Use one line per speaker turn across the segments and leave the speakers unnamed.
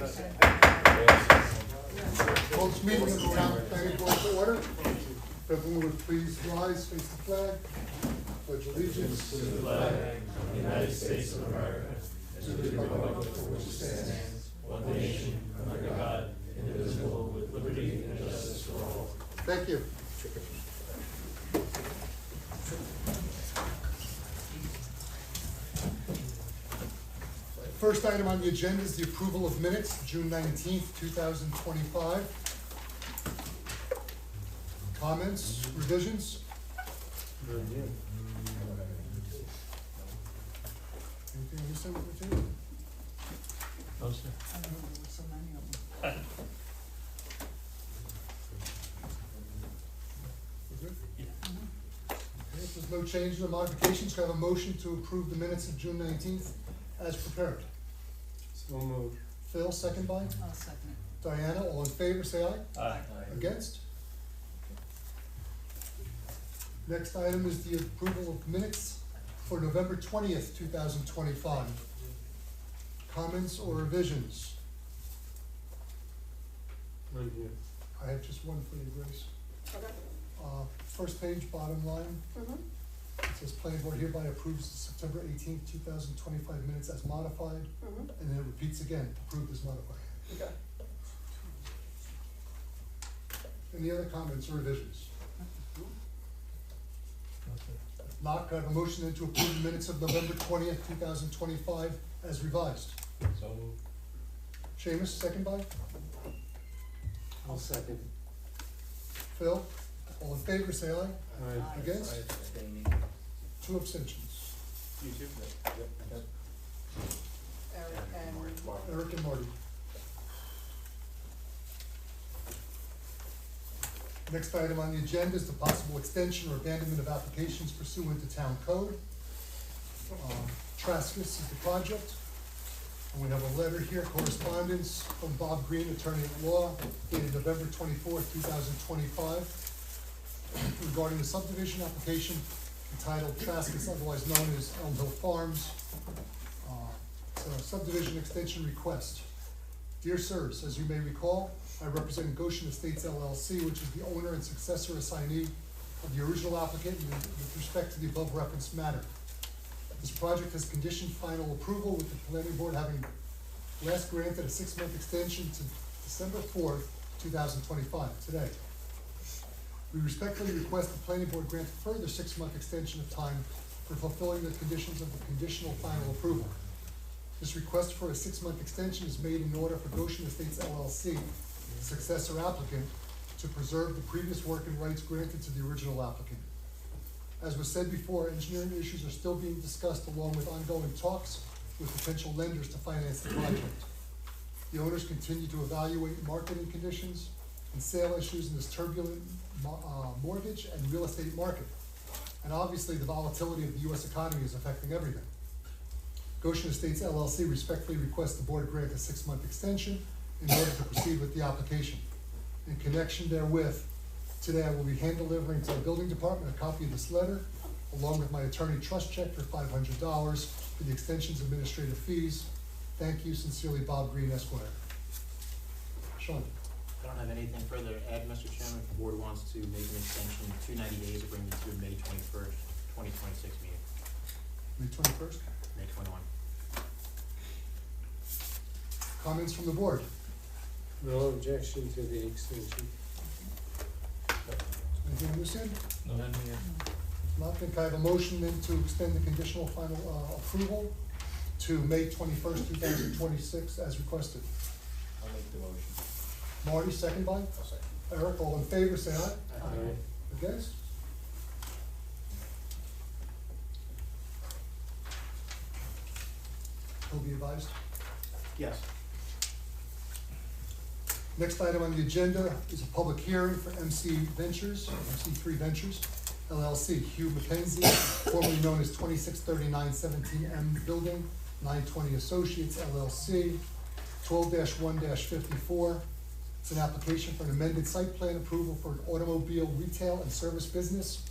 Call this meeting of the Town Planning Board to order. If everyone would please rise, face the flag, pledge allegiance
To the flag of the United States of America, and to the republic for which it stands, one nation, under God, indivisible, with liberty and justice for all.
Thank you. First item on the agenda is the approval of minutes, June 19th, 2025. Comments, revisions? Anything missing with you?
No, sir.
I don't know, there's so many of them.
We're good?
Yeah.
Okay, if there's no changes or modifications, can I have a motion to approve the minutes of June 19th as prepared?
So moved.
Phil, second by?
I'll second it.
Diana, all in favor, say aye.
Aye.
Against? Next item is the approval of minutes for November 20th, 2025. Comments or revisions?
Right here.
I have just one for you, Grace.
Okay.
First page, bottom line, it says planning board hereby approves the September 18th, 2025 minutes as modified, and then it repeats again, approved as modified.
Okay.
Any other comments or revisions?
No, sir.
If not, could I have a motion then to approve the minutes of November 20th, 2025 as revised?
So moved.
Seamus, second by?
I'll second.
Phil? All in favor, say aye.
Aye.
Against? Two abstentions.
You too?
Eric and
Eric and Marty. Next item on the agenda is the possible extension or abandonment of applications pursuant to town code. Traskus is the project. And we have a letter here, correspondence from Bob Green, attorney at law, dated November 24th, 2025, regarding the subdivision application entitled Traskus, otherwise known as Elm Hill Farms. It's a subdivision extension request. Dear sirs, as you may recall, I represent Goshen Estates LLC, which is the owner and successor assignee of the original applicant with respect to the above referenced matter. This project has conditioned final approval, with the planning board having last granted a 6-month extension to December 4th, 2025, today. We respectfully request the planning board grant a further 6-month extension of time for fulfilling the conditions of the conditional final approval. This request for a 6-month extension is made in order for Goshen Estates LLC, the successor applicant, to preserve the previous work and rights granted to the original applicant. As was said before, engineering issues are still being discussed along with ongoing talks with potential lenders to finance the project. The owners continue to evaluate marketing conditions and sale issues in this turbulent mortgage and real estate market. And obviously the volatility of the U.S. economy is affecting everything. Goshen Estates LLC respectfully requests the board grant a 6-month extension in order to proceed with the application. In connection therewith, today I will be hand delivering to the building department a copy of this letter, along with my attorney trust check for $500 for the extension's administrative fees. Thank you sincerely, Bob Green, Esquire. Sean.
I don't have anything further to add, Mr. Chairman. If the board wants to make an extension to 90 days to bring you to May 21st, 2026 meeting,
May 21st.
May 21.
Comments from the board?
No objection to the extension.
Anything on this end?
No, then we
If not, then can I have a motion then to extend the conditional final approval to May 21st, 2026 as requested?
I'll make the motion.
Marty, second by?
I'll second.
Eric, all in favor, say aye.
Aye.
Against? He'll be advised.
Yes.
Next item on the agenda is a public hearing for MC3 Ventures LLC, Hugh McKenzie, formerly known as 2639 17M Building, 920 Associates LLC, 12-1-54. It's an application for an amended site plan approval for an automobile retail and service business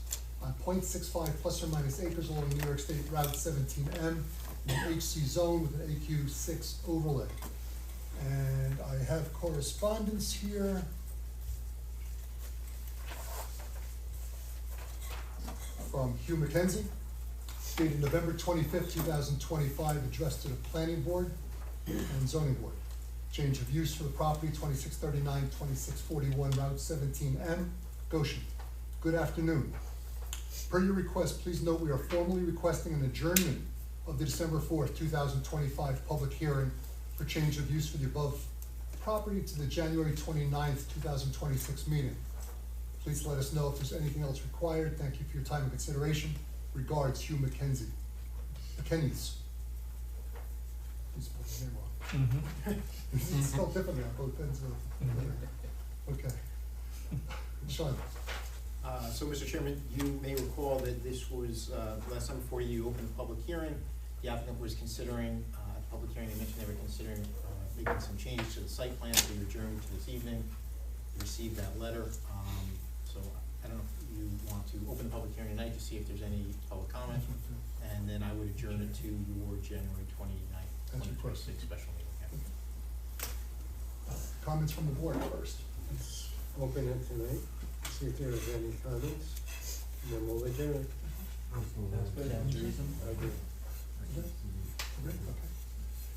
on .65 plus or minus acres along New York State Route 17M in an HC zone with an AQ6 overlay. And I have correspondence here. From Hugh McKenzie, dated November 25th, 2025, addressed to the Planning Board and Zoning Board. Change of use for the property, 2639, 2641 Route 17M, Goshen. Good afternoon. Per your request, please note we are formally requesting an adjournment of the December 4th, 2025 public hearing for change of use for the above property to the January 29th, 2026 meeting. Please let us know if there's anything else required. Thank you for your time and consideration. Regards, Hugh McKenzie. McKennies. Please put his name on. It's spelled differently on both ends of. Okay. Sean.
So, Mr. Chairman, you may recall that this was, last time before you opened the public hearing, the applicant was considering, at the public hearing, they mentioned they were considering making some changes to the site plan, so you adjourned to this evening. You received that letter. So I don't know if you want to open the public hearing tonight to see if there's any public comment, and then I would adjourn it to your January 29th, 2026 special meeting.
Comments from the board first.
Let's open it tonight, see if there's any comments, and then we'll adjourn it.
That's good. Sounds reasonable.
Okay.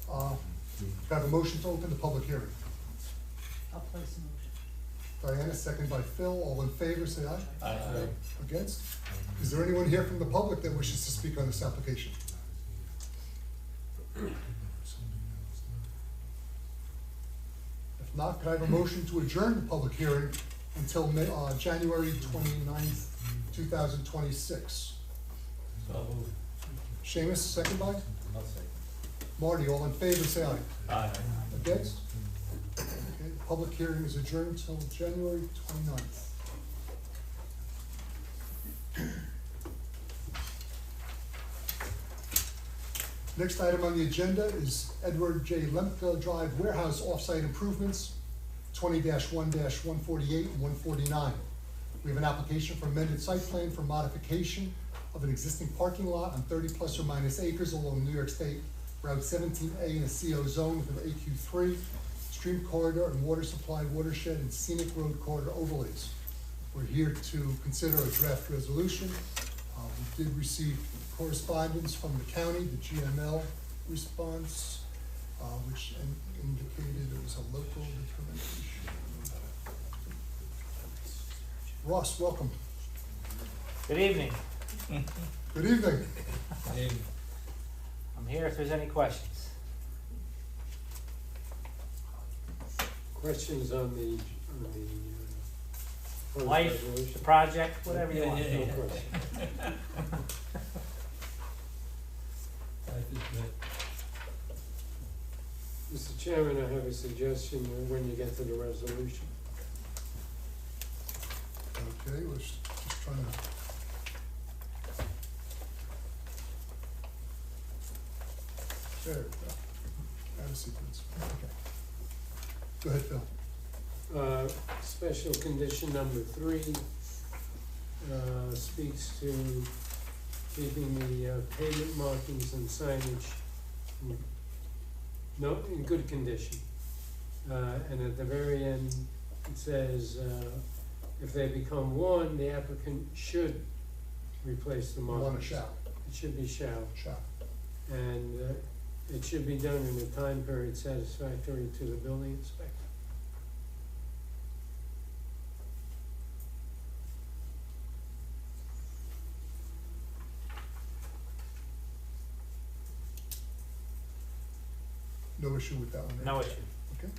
Okay. Can I have a motion to open the public hearing?
I'll place a motion.
Diana, second by Phil. All in favor, say aye.
Aye.
Against? Is there anyone here from the public that wishes to speak on this application? If not, could I have a motion to adjourn the public hearing until January 29th, 2026?
So moved.
Seamus, second by?
I'll second.
Marty, all in favor, say aye.
Aye.
Against? Okay, the public hearing is adjourned until January 29th. Next item on the agenda is Edward J. Lemke Drive Warehouse Offsite Improvements, 20-1-148 and 149. We have an application for amended site plan for modification of an existing parking lot on 30 plus or minus acres along New York State Route 17A in a CO zone with an AQ3, stream corridor and water supply, watershed, and scenic road corridor overlays. We're here to consider a draft resolution. We did receive correspondence from the county, the GML response, which indicated it was a local determination. Ross, welcome.
Good evening.
Good evening.
I'm here if there's any questions.
Questions on the proposed
Life,
resolution?
the project, whatever you want.
No question. Mr. Chairman, I have a suggestion when you get to the resolution.
Okay, we're just trying to. There we go. Out of sequence. Okay. Go ahead, Phil.
Special condition number 3 speaks to keeping the pavement markings and signage in good condition. And at the very end, it says, if they become worn, the applicant should replace the
You
markings.
want a shall?
It should be shall.
Shall.
And it should be done in a time period satisfactory to the building inspector.
No issue with that one?
No issue.
Okay.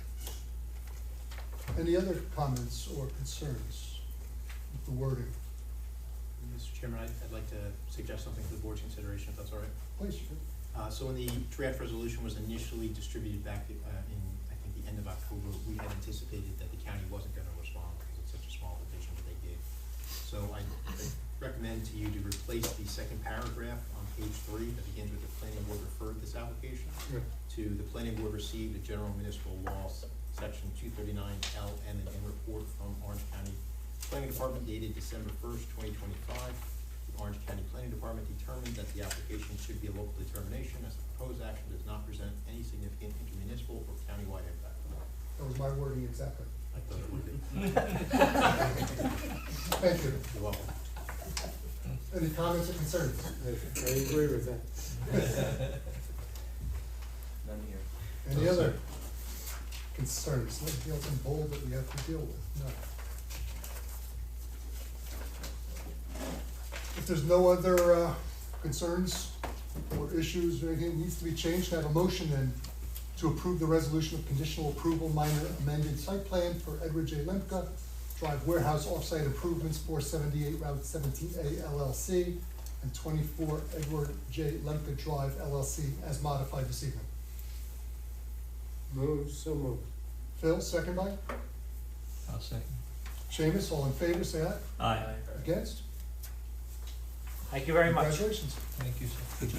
Any other comments or concerns with the wording?
Mr. Chairman, I'd like to suggest something for the board's consideration, if that's all right.
Please.
So when the draft resolution was initially distributed back in, I think, the end of October, we had anticipated that the county wasn't gonna respond because it's such a small petition that they gave. So I recommend to you to replace the second paragraph on page 3 that begins with the planning board referred this application to the planning board received a general municipal laws, section 239 LN and report from Orange County Planning Department dated December 1st, 2025. The Orange County Planning Department determined that the application should be a local determination as the proposed action does not present any significant intermunicipal or countywide impact.
That was my wording exactly.
I thought it would be.
Thank you.
You're welcome.
Any comments or concerns?
I agree with that.
None here.
Any other concerns? Anything else in bold that we have to deal with? No. If there's no other concerns or issues or anything that needs to be changed, I have a motion then to approve the resolution of conditional approval minor amended site plan for Edward J. Lemke, Drive Warehouse Offsite Improvements, 478 Route 17A LLC, and 24 Edward J. Lemke Drive LLC as modified this evening.
So moved.
Phil, second by?
I'll second.
Seamus, all in favor, say aye.
Aye.
Against?
Thank you very much.
Congratulations.
Thank you, sir. Good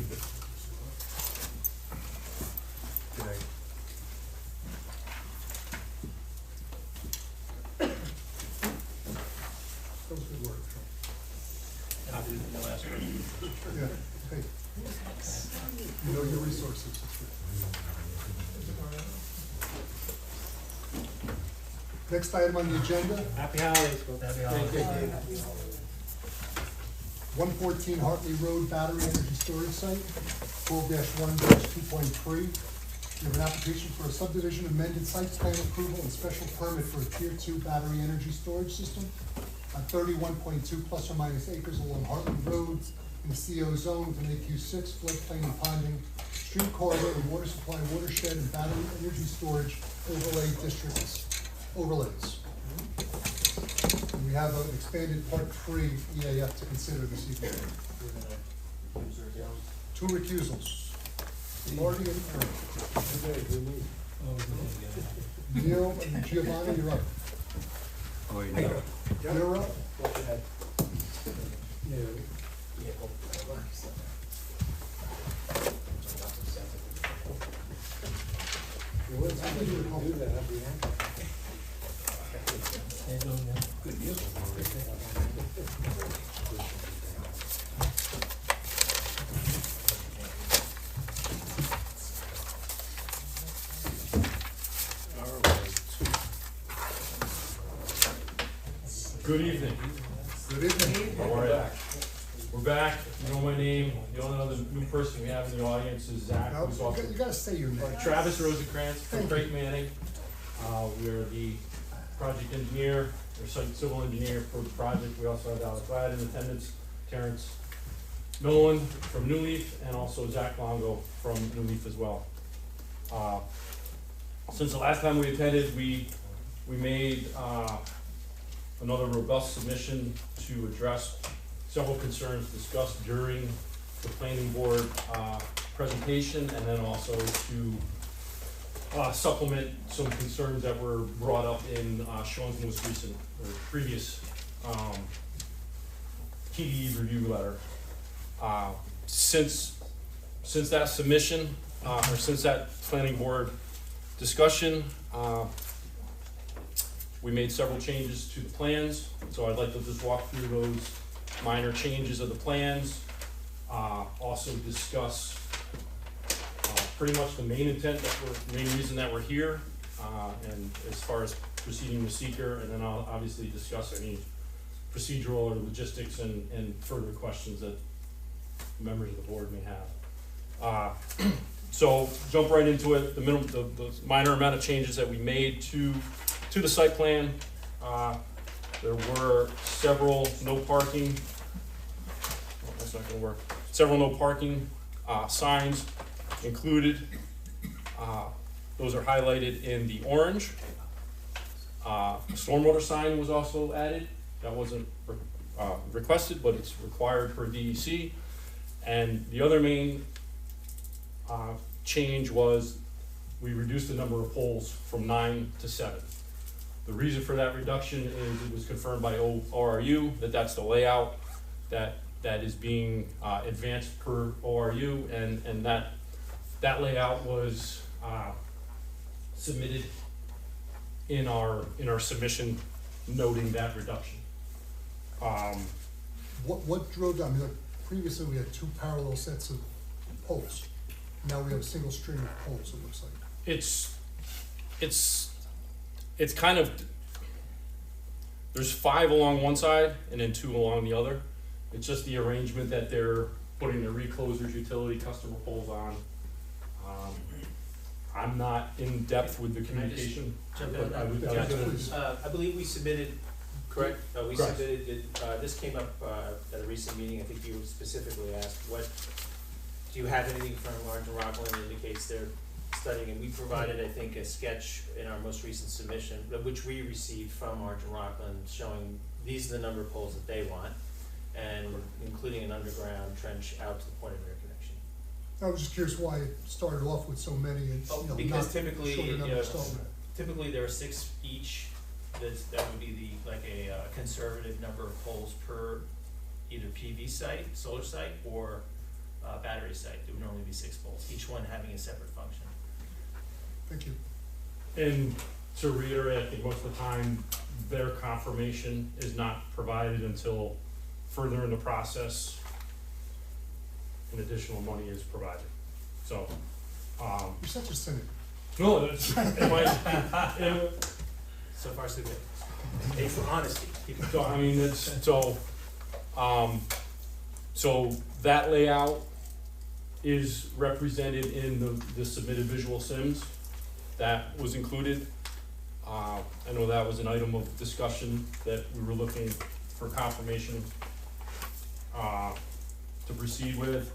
night.
That was good work.
I'll do the last one.
Yeah, hey. You know your resources. Next item on the agenda,
Happy holidays, folks.
Happy
Thank you.
holidays.
114 Hartley Road Battery Energy Storage Site, 12-1-2.3. We have an application for a subdivision amended site plan approval and special permit for a Tier 2 battery energy storage system on 31.2 plus or minus acres along Hartley Road in the CO zone with an AQ6 floodplain and ponding, street corridor and water supply watershed and battery energy storage overlay districts overlays. And we have an expanded Part 3 EAF to consider this evening.
We're gonna use our down.
2 recusals. Marty and Frank.
Okay, we need.
Oh, we're gonna get it.
Neil and Giovanni, you're up.
Oh, you know.
You're up.
Yeah. Well, let's do that, I'd be happy.
Good deal.
Good evening.
Good evening.
How are you? We're back. You know my name. The only other new person we have in the audience is Zach,
Now,
who's
you
off.
gotta say your name.
Travis Rosencrantz from Creighton Manning. We're the project engineer, or site civil engineer for the project. We also have Alex Ladd in attendance, Terrence Nolan from New Leaf, and also Zach Longo from New Leaf as well. Since the last time we attended, we made another robust submission to address several concerns discussed during the planning board presentation, and then also to supplement some concerns that were brought up in Sean's most recent or previous TDE review letter. Since that submission, or since that planning board discussion, we made several changes to the plans, so I'd like to just walk through those minor changes of the plans. Also discuss pretty much the main intent main reason that we're here, and as far as proceeding with seeker, and then I'll obviously discuss any procedural or logistics and further questions that members of the board may have. So jump right into it. The minor amount of changes that we made to the site plan. There were several no parking. Oh, that's not going to work. Several no parking signs included. Those are highlighted in the orange. A stormwater sign was also added. That wasn't requested, but it's required per DEC. And the other main change was we reduced the number of poles from 9 to 7. The reason for that reduction is it was confirmed by ORU that that's the layout that is being advanced per ORU, and that layout was submitted in our submission noting that reduction.
What drove that? I mean, like, previously we had 2 parallel sets of poles. Now we have a single string of poles, it looks like.
It's it's kind of, there's 5 along one side and then 2 along the other. It's just the arrangement that they're putting the reclosers, utility, customer poles on. I'm not in depth with the
Can I just
communication.
jump in
but
on that?
I was gonna-
I believe we submitted, correct? We
Correct.
submitted, this came up at a recent meeting, I think you specifically asked, do you have anything from Martin Rockland that indicates they're studying? And we provided, I think, a sketch in our most recent submission, which we received from Martin Rockland, showing these are the number of poles that they want, and including an underground trench out to the point of interconnection.
I was just curious why it started off with so many and, you know,
Because
not
typically,
shorter
you
number
know,
to start with.
typically there are 6 each, that would be like a conservative number of poles per either PV site, solar site, or battery site. There would normally be 6 poles, each one having a separate function.
Thank you.
And to reiterate, I think most of the time, their confirmation is not provided until further in the process and additional money is provided. So,
You're such a cynic.
no, that's, it might,
So far, so good. Hey, for honesty.
so, I mean, it's, so that layout is represented in the submitted visual sims that was included. I know that was an item of discussion that we were looking for confirmation to proceed with.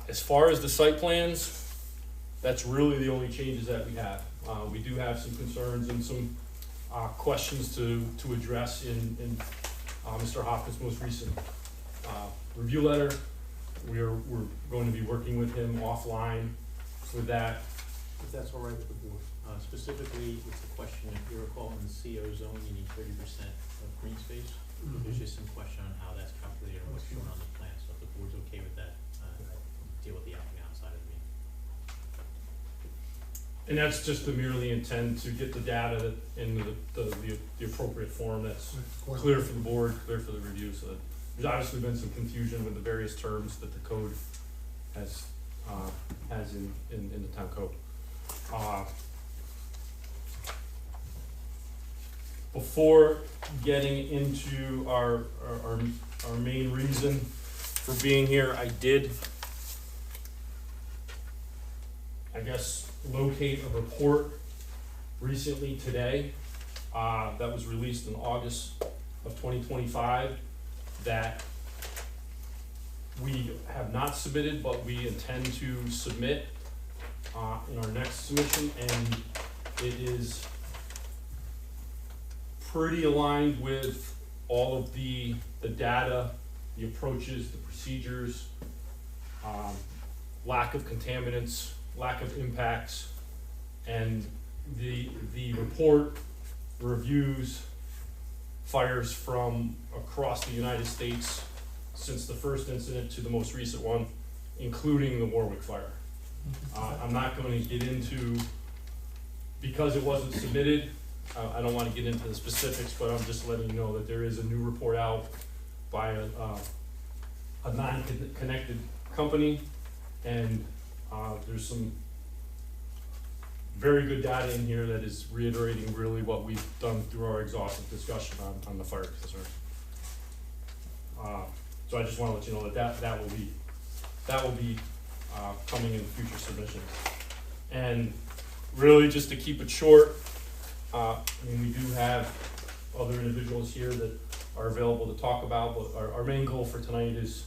As far as the site plans, that's really the only changes that we have. We do have some concerns and some questions to address in Mr. Hoffman's most recent review letter. We're going to be working with him offline with that.
If that's all right with the board. Specifically, it's a question, if you recall, in the CO zone, you need 30% of green space. There's just some question on how that's calculated and what's shown on the plan, so if the board's okay with that, deal with the applicant outside of me.
And that's just to merely intend to get the data in the appropriate form that's clear for the board, clear for the review, so that there's obviously been some confusion with the various terms that the code has in the town code. Before getting into our main reason for being here, I did, I guess, locate a report recently today that was released in August of 2025 that we have not submitted, but we intend to submit in our next submission, and it is pretty aligned with all of the data, the approaches, the procedures, lack of contaminants, lack of impacts, and the report reviews fires from across the United States since the first incident to the most recent one, including the Warwick fire. I'm not going to get into, because it wasn't submitted, I don't want to get into the specifics, but I'm just letting you know that there is a new report out by a non-connected company, and there's some very good data in here that is reiterating really what we've done through our exhaustive discussion on the fire concern. So I just want to let you know that will be coming in future submissions. And really, just to keep it short, I mean, we do have other individuals here that are available to talk about, but our main goal for tonight is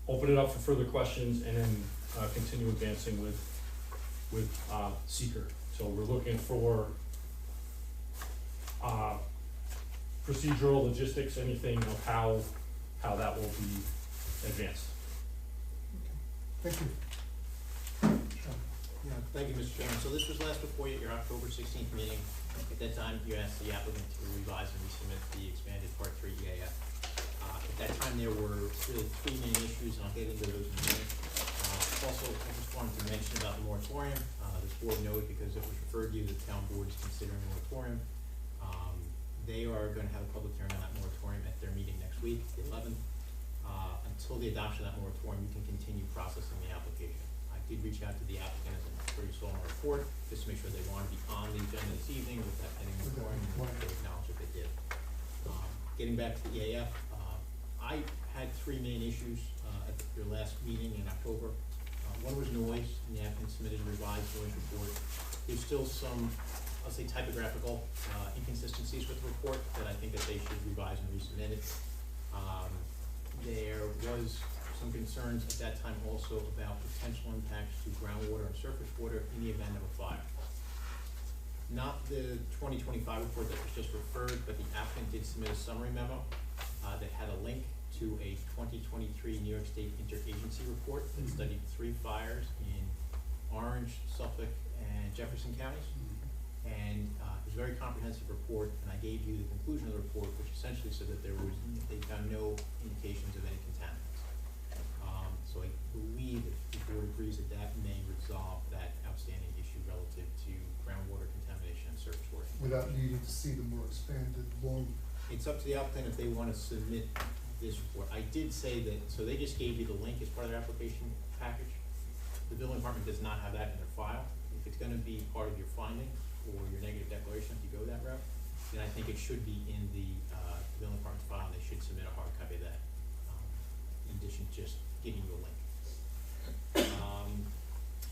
open it up for further questions and then continue advancing with seeker. So we're looking for procedural logistics, anything of how that will be advanced.
Thank you.
Yeah, thank you, Mr. Chairman. So this was last before you at your October 16th meeting. At that time, you asked the applicant to revise and resubmit the expanded Part 3 EAF. At that time, there were really 3 main issues, and I'll get into those in a minute. Also, I just wanted to mention about the moratorium. This board noted, because it was referred to you, the town board is considering a moratorium. They are going to have a public hearing on that moratorium at their meeting next week, the 11th. Until the adoption of that moratorium, you can continue processing the application. I did reach out to the applicant, as I'm sure you saw in the report, just to make sure they wanted to be on the agenda this evening with that pending
With that
recording, and
requirement.
they acknowledged that they did. Getting back to the EAF, I had three main issues, at your last meeting in October. One was noise, and the applicant submitted a revised noise report. There's still some, I'll say typographical, inconsistencies with the report that I think that they should revise and resubmit it. There was some concerns at that time also about potential impacts to groundwater and surface water in the event of a fire. Not the 2025 report that was just referred, but the applicant did submit a summary memo that had a link to a 2023 New York State interagency report that studied 3 fires in Orange, Suffolk, and Jefferson counties. And it was a very comprehensive report, and I gave you the conclusion of the report, which essentially said that they found no indications of any contaminants. So I believe that the board agrees that that may resolve that outstanding issue relative to groundwater contamination and surface water.
Without needing to see the more expanded, long,
It's up to the applicant if they wanna submit this report. I did say that, so they just gave you the link as part of their application package. The building department does not have that in their file. If it's gonna be part of your finding or your negative declaration, if you go that route, then I think it should be in the building department's file, and they should submit a hard copy of that, in addition to just giving you a link.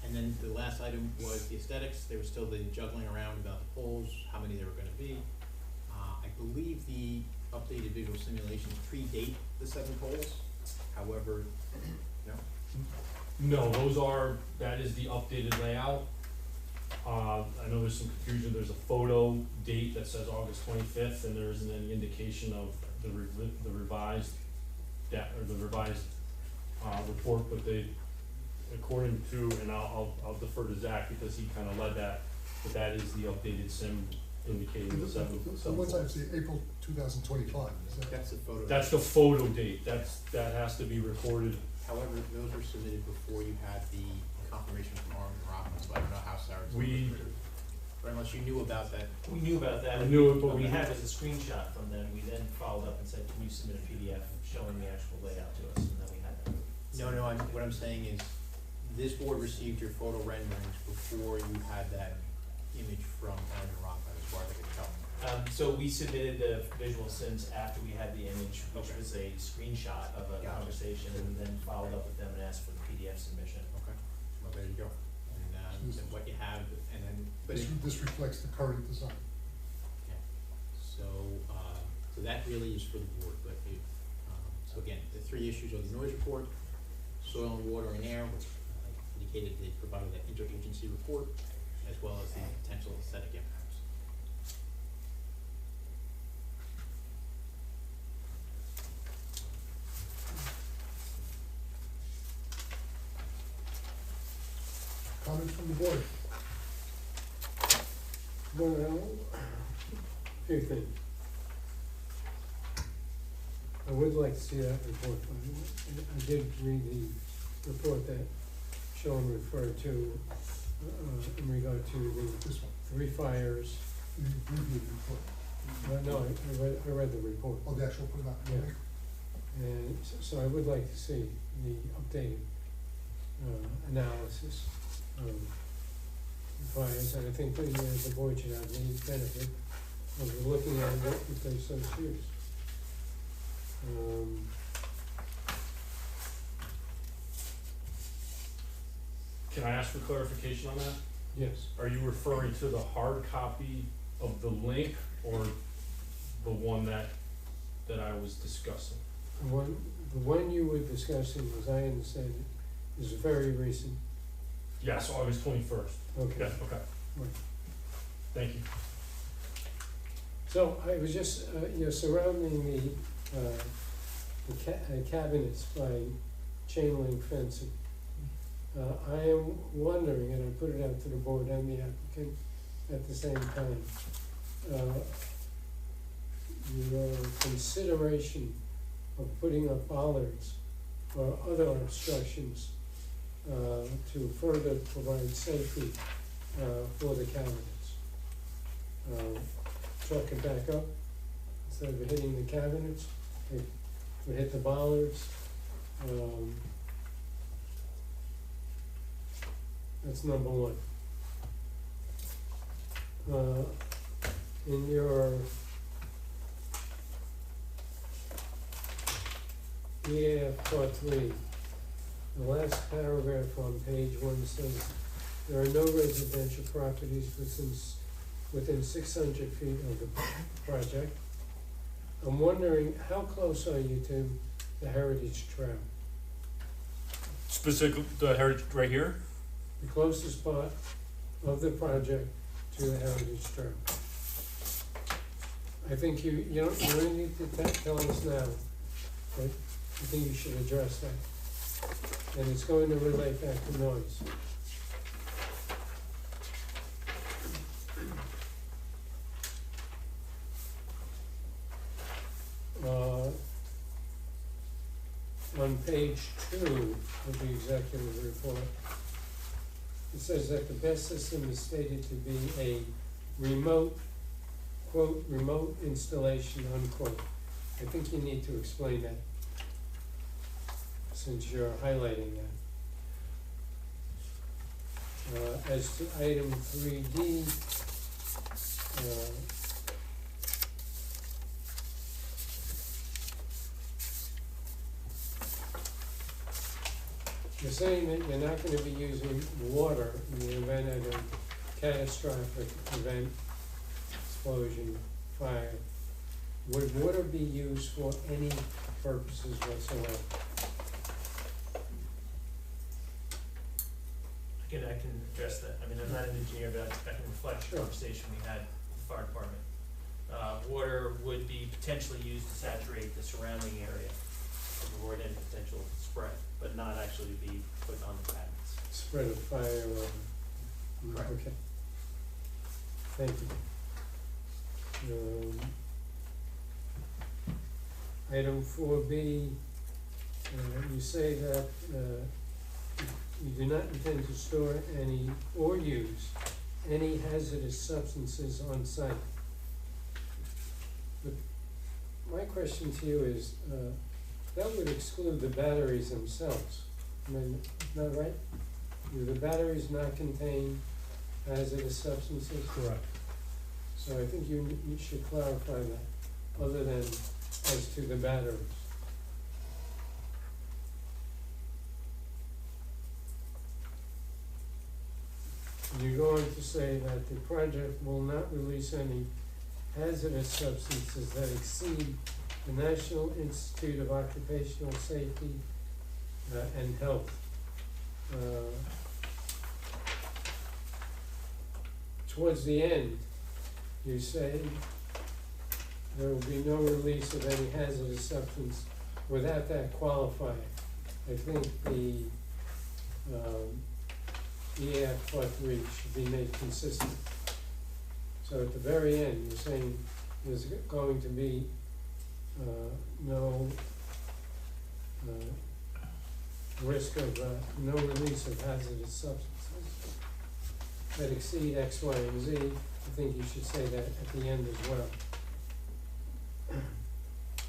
And then the last item was the aesthetics. There was still the juggling around about the poles, how many there were gonna be. I believe the updated visual simulations predate the 7 poles. However, no,
No, that is the updated layout. I know there's some confusion, there's a photo date that says August 25th, and there isn't any indication of the revised, report, but they, according to, and I'll defer to Zach because he kinda led that, but that is the updated sim indicating the 7.
the ones I see, April 2025, is that?
that's the photo.
That's the photo date, that has to be recorded.
However, those were submitted before you had the confirmation from Arm and Rockland, so I don't know how Sarah's. Or unless you knew about that.
We knew about that.
We knew it, but
What we
we-
had was a screenshot from them. We then followed up and said, can you submit a PDF showing the actual layout to us? And then we had that.
No, what I'm saying is, this board received your photo renderings before you had that image from Arm and Rockland, as far as I can tell.
So we submitted the visual sims after we had the image, which was a screenshot of a
Gotcha.
conversation, and then followed up with them and asked for the PDF submission.
Okay, well, there you go. And, then what you have, and then, but
This,
it,
this reflects the current design.
yeah, so that really is for the board, but it, so again, the 3 issues are the noise report, soil and water and air, which indicated they provided that interagency report, as well as the potential aesthetic impacts.
Comments from the board?
Well, few things. I would like to see that report. I did read the report that Sean referred to, in regard to the
This one,
3 fires.
you reviewed the report.
No, I read the report.
Oh, the actual, put it out.
Yeah. And so I would like to see the updated, analysis of the fires, and I think the board should have the benefit of looking at it if they're so serious.
Can I ask for clarification on that?
Yes,
Are you referring to the hard copy of the link or the one that I was discussing?
the one you were discussing, as I understand it, is very recent.
Yes, August 21st.
Okay.
Yeah, okay.
Right.
Thank you.
So I was just, surrounding the cabinets by chain link fencing. I am wondering, and I put it out to the board and the applicant at the same time, your consideration of putting up bollards or other obstructions to further provide safety for the cabinets. Truck can back up, instead of hitting the cabinets, it would hit the bollards. That's number one. In your EAF part three, the last paragraph on page one says, there are no residential properties within 600 feet of the project. I'm wondering, how close are you to the Heritage Trail?
Specific, the heritage right here?
The closest part of the project to the Heritage Trail. I think you don't need to tell us now, but I think you should address that. And it's going to relate back to noise. On page 2 of the executive report, it says that the best system is stated to be a remote, quote, remote installation, unquote. I think you need to explain that, since you're highlighting that. As to item 3D, you're saying that you're not gonna be using water in the event of a catastrophic event, explosion, fire. Would water be used for any purposes whatsoever?
I can address that. I mean, I'm not an engineer, but I can reflect the
Sure.
conversation we had with the fire department. Water would be potentially used to saturate the surrounding area to avoid any potential spread, but not actually be put on the cabins.
Spread of fire or?
Correct.
Okay. Thank you. Item 4B, you say that, you do not intend to store any or use any hazardous substances on site. But my question to you is, that would exclude the batteries themselves. I mean, not right? Do the batteries not contain hazardous substances?
Correct.
So I think you should clarify that, other than as to the batteries. You're going to say that the project will not release any hazardous substances that exceed the National Institute of Occupational Safety and Health. Towards the end, you say there will be no release of any hazardous substance without that qualifier. I think the EAF part 3 should be made consistent. So at the very end, you're saying there's going to be no risk of, no release of hazardous substances that exceed X, Y, and Z. I think you should say that at the end as well.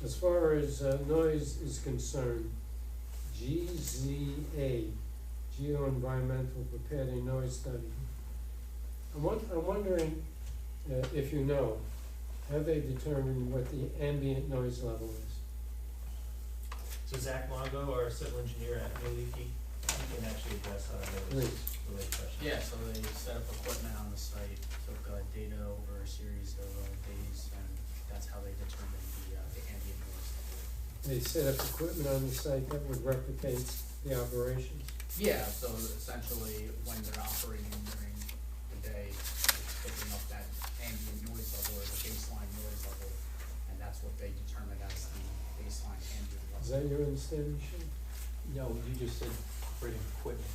As far as noise is concerned, GZA, Geo-Environmental, prepared a noise study. I'm wondering if you know, have they determined what the ambient noise level is?
So Zach Longo, our civil engineer at Miliki, he can actually address those
Please.
related questions.
Yeah, so they set up equipment on the site, took data over a series of days, and that's how they determined the ambient noise level.
They set up equipment on the site that would replicate the operations.
Yeah, so essentially, when they're operating during the day, it's picking up that ambient noise level or the baseline noise level, and that's what they determined as the baseline ambient level.
Is that your understanding, Shane?
No, you just said operating equipment.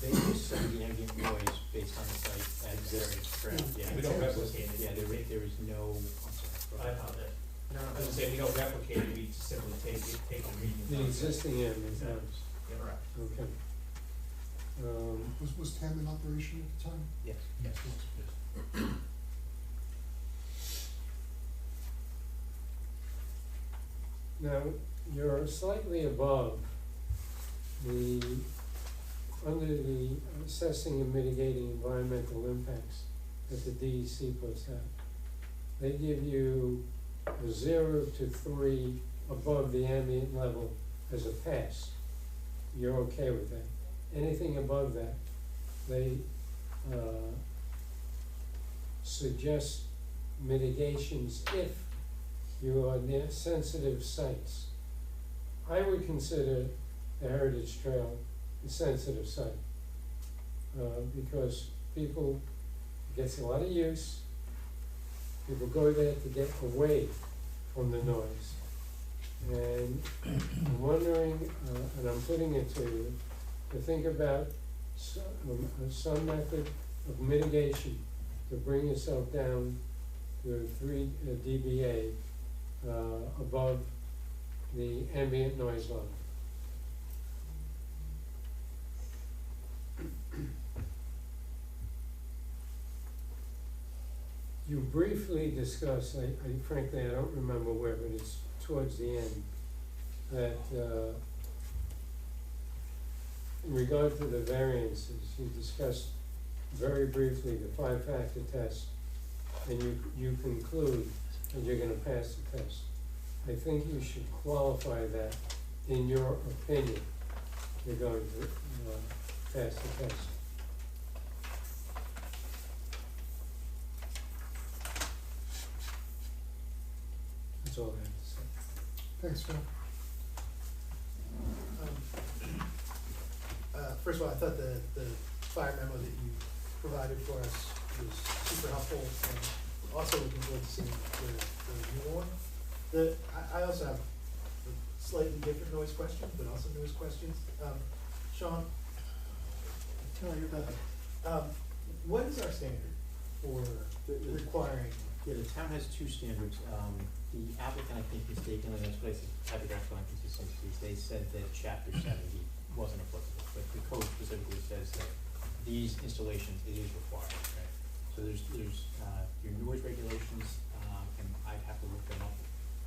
They just set the ambient noise based on the site as exists. Yeah,
We don't replicate it.
Yeah, there is no, I'm sorry.
I apologize. I was saying we don't replicate it, we just simply take the reading.
The existing ambient noise,
Yeah, correct.
okay.
Was TAM in operation at the time?
Yes.
Yes.
Now, you're slightly above the under the assessing and mitigating environmental impacts that the DEC puts out, they give you a 0 to 3 above the ambient level as a pass. You're okay with that. Anything above that, they suggest mitigations if you are near sensitive sites. I would consider the Heritage Trail a sensitive site, because people, it gets a lot of use. People go there to get away from the noise. And I'm wondering, and I'm putting it to you, to think about some method of mitigation to bring yourself down to 3 dBA above the ambient noise level. You briefly discussed, I frankly, I don't remember where, but it's towards the end, that in regard to the variances, you discussed very briefly the 5-factor test, and you conclude that you're gonna pass the test. I think you should qualify that in your opinion, you're going to pass the test. That's all I have to say.
Thanks, Phil.
First of all, I thought the fire memo that you provided for us was super helpful, and also looking forward to seeing the new one. I also have a slightly different noise question, but also noise questions. Sean,
Tell you about it.
what is our standard for requiring?
Yeah, the town has 2 standards. The applicant, I think mistakenly, that's what I said, typographical inconsistencies, they said that chapter 70 wasn't applicable, but the code specifically says that these installations, it is required, right? So there's your noise regulations, and I'd have to look them up.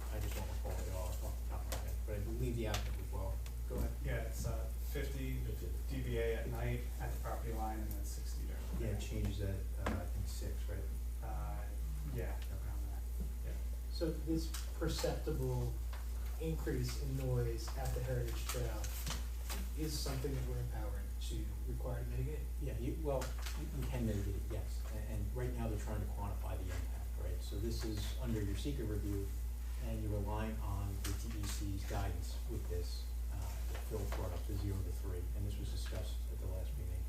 I just don't recall it all off the top of my head, but I believe the applicant as well. Go ahead.
Yeah, it's 50 dBA at night at the property line, and then 60 during the
Yeah,
day.
it changes at, I think 6, right?
Yeah, around that, yeah.
So this perceptible increase in noise at the Heritage Trail is something that we're empowered to require to mitigate?
Yeah, you can mitigate it, yes, and right now they're trying to quantify the impact, right? So this is under your secret review, and you're relying on the DEC's guidance with this, that Phil brought up, the 0 to 3, and this was discussed at the last meeting.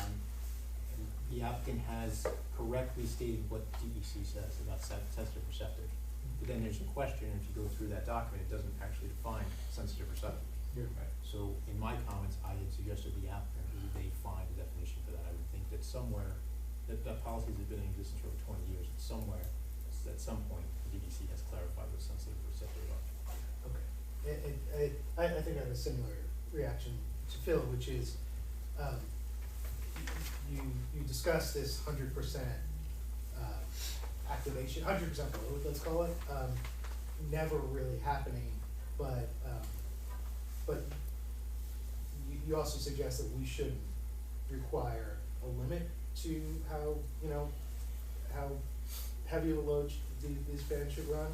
And the applicant has correctly stated what DEC says about sensitive receptors, but then there's a question, if you go through that document, it doesn't actually define sensitive receptors.
Yeah.
Right, so in my comments, I had suggested the applicant, that they find a definition for that. I would think that somewhere, that policies have been in existence for over 20 years, somewhere, at some point, the DEC has clarified what sensitive receptors are.
Okay. I think I have a similar reaction to Phil, which is, you discussed this 100% activation, 100% load, let's call it, never really happening, but you also suggest that we shouldn't require a limit to how, how heavy of a load these fans should run.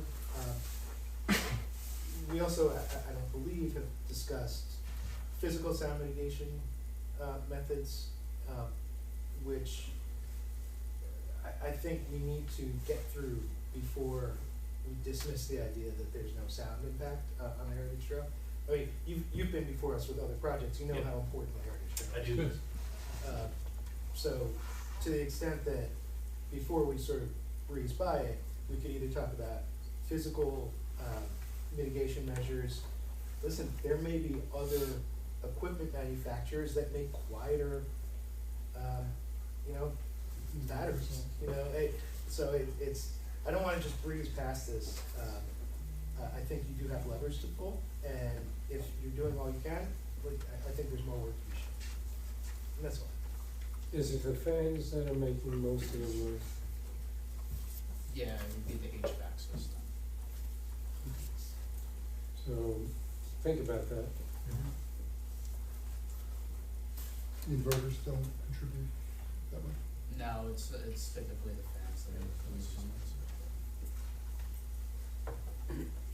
We also, I don't believe, have discussed physical sound mitigation methods, which I think we need to get through before we dismiss the idea that there's no sound impact on the Heritage Trail. I mean, you've been before us with other projects, you know
Yeah.
how important the Heritage Trail is.
I do.
So, to the extent that before we sort of breeze by it, we could either talk about physical mitigation measures. Listen, there may be other equipment manufacturers that make quieter, batteries, so it's, I don't wanna just breeze past this. I think you do have levers to pull, and if you're doing all you can, I think there's more work to be shown. And that's all.
Is it the fans that are making most of the noise?
Yeah, it would be the HVAC system.
So, think about that.
The inverters don't contribute that much?
No, it's typically the fans that are coming from.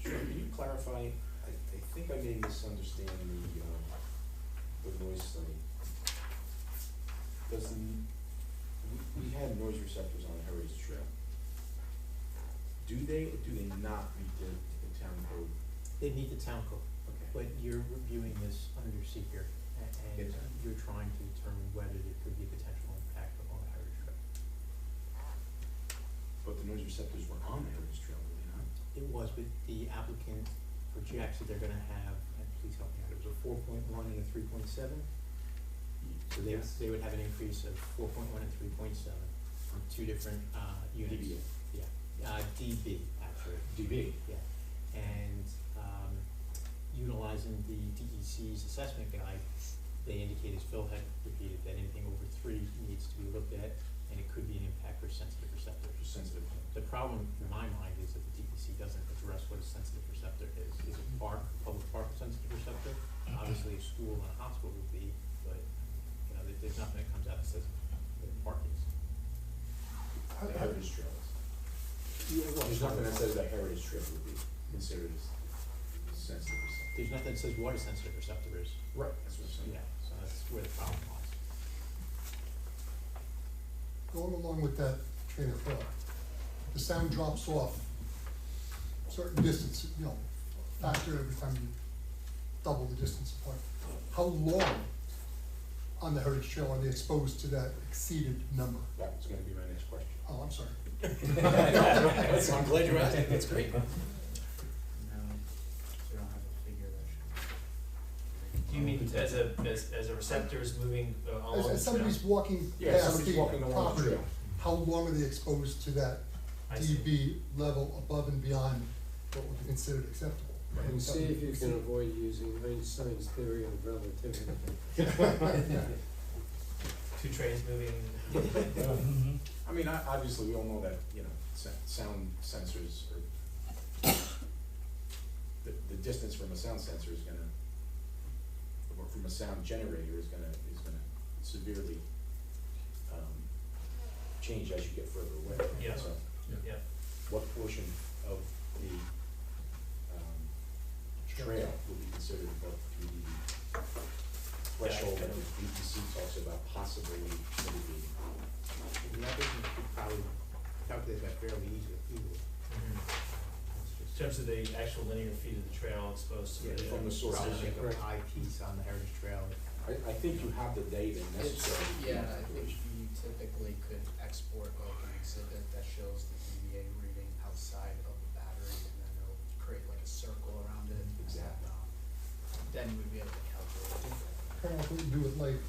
Sure, can you clarify, I think I may misunderstand the noise study. Does we had noise receptors on Heritage Trail. Do they or do they not meet the town code?
They meet the town code,
Okay.
but you're reviewing this under seeker, and
Yes.
you're trying to determine whether there could be a potential impact on the Heritage Trail.
But the noise receptors were on the Heritage Trail, were they not?
It was, but the applicant projects that they're gonna have, and please help me out, it was a 4.1 and a 3.7? So they would have an increase of 4.1 and 3.7 from two different, units.
DBA.
Yeah, DB, actually.
DB.
Yeah, and, utilizing the DEC's assessment guide, they indicate, as Phil had repeated, that anything over 3 needs to be looked at, and it could be an impact for sensitive receptors.
Sensitive.
The problem in my mind is that the DEC doesn't address what a sensitive receptor is. Is a park, a public park a sensitive receptor? Obviously, a school and a hospital would be, but, there's nothing that comes out that says that park is.
The Heritage Trail is. There's nothing that says that Heritage Trail would be considered as sensitive receptor.
There's nothing that says what a sensitive receptor is.
Right, that's what I'm saying.
Yeah, so that's where the problem lies.
Going along with that train of thought, the sound drops off certain distance, factor every time you double the distance apart. How long on the Heritage Trail are they exposed to that exceeded number?
That was gonna be my next question.
Oh, I'm sorry.
I'm glad you asked, that's great.
No, so we don't have a figure that should.
Do you mean as a receptor is moving along the trail?
As somebody's walking
Yeah,
past
somebody's
the
walking along the
property,
trail.
how long are they exposed to that
I see.
dB level above and beyond what would be considered acceptable?
And see if you can avoid using Einstein's theory of relativity.
Two trains moving.
I mean, obviously, we all know that, sound sensors are, the distance from a sound sensor is gonna, or from a sound generator is gonna severely, change as you get further away.
Yeah.
So,
Yeah.
what portion of the, trail will be considered above the threshold that the DEC talks about possibly mitigating?
The applicant could probably calculate that fairly easily.
In terms of the actual linear feet of the trail exposed to the.
From the source.
Probably make a high piece on the Heritage Trail.
I think you have the data necessary. to do
Yeah,
that
I think
calculation.
you typically could export like an exhibit that shows the dBA reading outside of the battery, and then it'll create like a circle around it.
Exactly.
And, then you would be able to calculate it.
Kind of like what you do with light.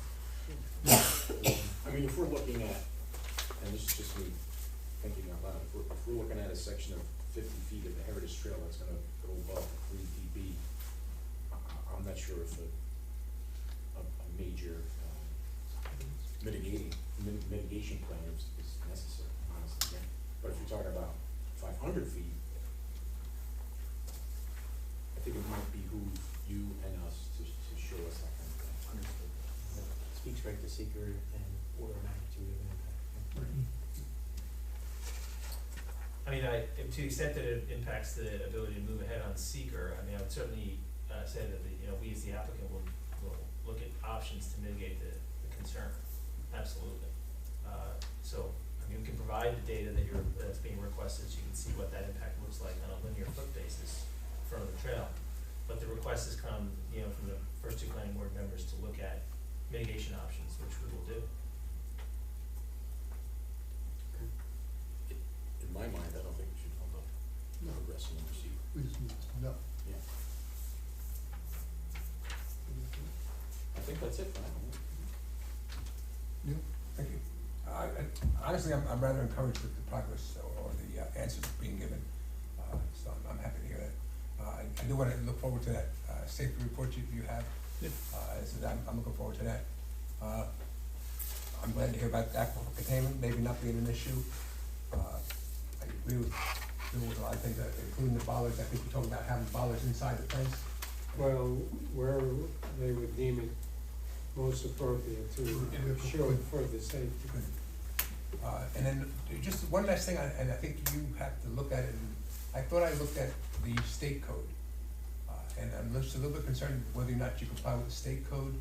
I mean, if we're looking at, and this is just me thinking out loud, if we're looking at a section of 50 feet of the Heritage Trail that's gonna go above 3 dB, I'm not sure if a major mitigation plan is necessary, honestly. But if you're talking about 500 feet, I think it might behoove you and us to show us that kind of thing.
Understood. That speaks right to seeker and order of magnitude of impact.
I mean, to the extent that it impacts the ability to move ahead on seeker, I mean, I would certainly say that we as the applicant will look at options to mitigate the concern, absolutely. So, I mean, we can provide the data that's being requested, so you can see what that impact looks like on a linear foot basis in front of the trail. But the request has come, from the first 2 planning board members to look at mitigation options, which we will do.
In my mind, I don't think we should hold up progressing and proceed.
We just need to know.
Yeah. I think that's it for now.
Neil?
Thank you. Honestly, I'm rather encouraged with the progress or the answers being given, so I'm happy to hear that. I do want to look forward to that safety report you have. So I'm looking forward to that. I'm glad to hear about aquifer containment maybe not being an issue. I agree with a lot of things, including the bollards. I think you're talking about having bollards inside the fence.
Well, where they would deem it most appropriate to show further safety.
And then just one last thing, and I think you have to look at it, and I thought I looked at the state code. And I'm just a little bit concerned whether or not you comply with the state code.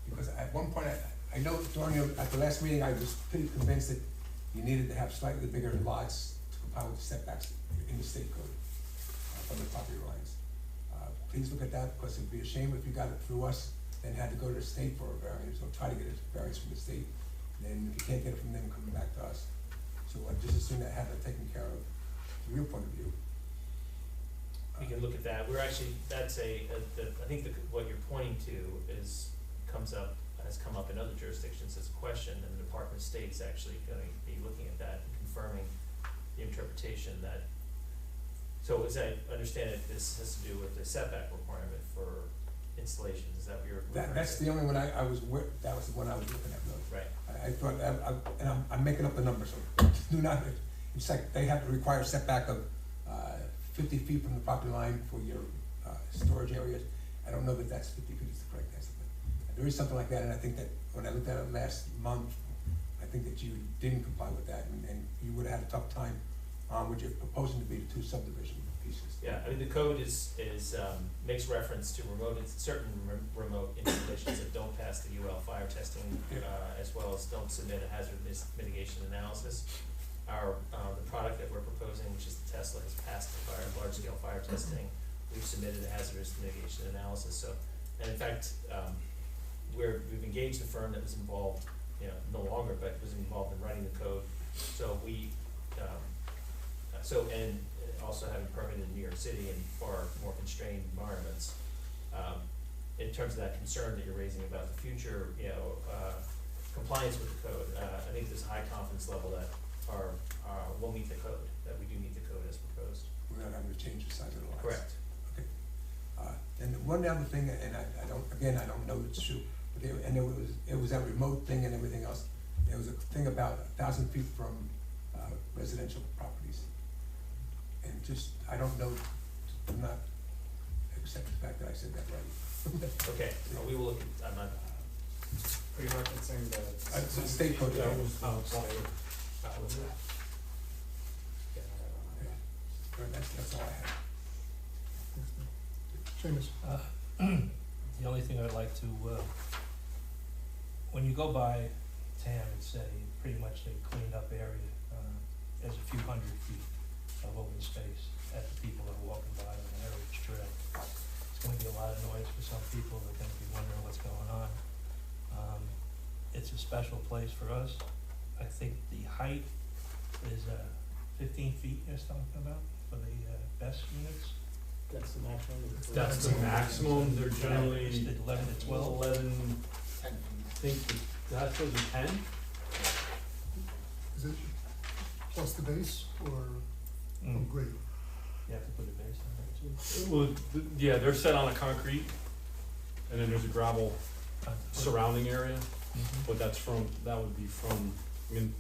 Because at one point, I know at the last meeting, I was pretty convinced that you needed to have slightly bigger lots to comply with the setbacks in the state code from the property lines. Please look at that, because it'd be a shame if you got it through us, then had to go to the state for a variance, or try to get a variance from the state. Then if you can't get it from them, come back to us. So I just assume that have that taken care of from your point of view.
We can look at that. We're actually, that's I think what you're pointing to has come up in other jurisdictions as a question, and the Department of State's actually going to be looking at that and confirming the interpretation that, so as I understand it, this has to do with the setback requirement for installations. Is that what you're referring to?
That's the only one that was the one I was looking at, really.
Right.
I thought, and I'm making up the numbers, so do not, it's like they have to require a setback of 50 feet from the property line for your storage areas. I don't know that that's 50 feet is the correct answer, but there is something like that, and I think that when I looked at it last month, I think that you didn't comply with that, and you would have had a tough time on what you're proposing to be the two subdivision pieces.
Yeah, I mean, the code makes reference to certain remote installations that don't pass the UL fire testing, as well as don't submit a hazard mitigation analysis. The product that we're proposing, which is the Tesla, has passed the large-scale fire testing. We've submitted a hazardous mitigation analysis. So, and in fact, we've engaged the firm that was involved, no longer, but was involved in writing the code. So and also having permitted in New York City in far more constrained environments. In terms of that concern that you're raising about the future, compliance with the code, I think there's a high confidence level that we'll meet the code, that we do meet the code as proposed.
We're not having to change the size of the lots.
Correct.
Okay. And one other thing, and I don't know if it's true, but it was that remote thing and everything else. There was a thing about 1,000 feet from residential properties. And just, I don't know, do not accept the fact that I said that right.
Okay, we will look at, I'm not.
Are you referencing the?
It's a state code.
That was,
What's that?
That's all I have.
Seamus?
The only thing I'd like to, when you go by TAM, it's pretty much a cleaned up area. There's a few hundred feet of open space that the people are walking by on the Heritage Trail. It's gonna be a lot of noise for some people. They're gonna be wondering what's going on. It's a special place for us. I think the height is 15 feet you're talking about for the best units.
That's the maximum.
that's the maximum. They're generally
Is it 11 to 12?
11,
10
I think that's those are 10.
Is it plus the base or
Mm.
grade?
You have to put a base on there too.
Well, yeah, they're set on a concrete, and then there's a gravel surrounding area.
Mhm.
But that would be from, I mean,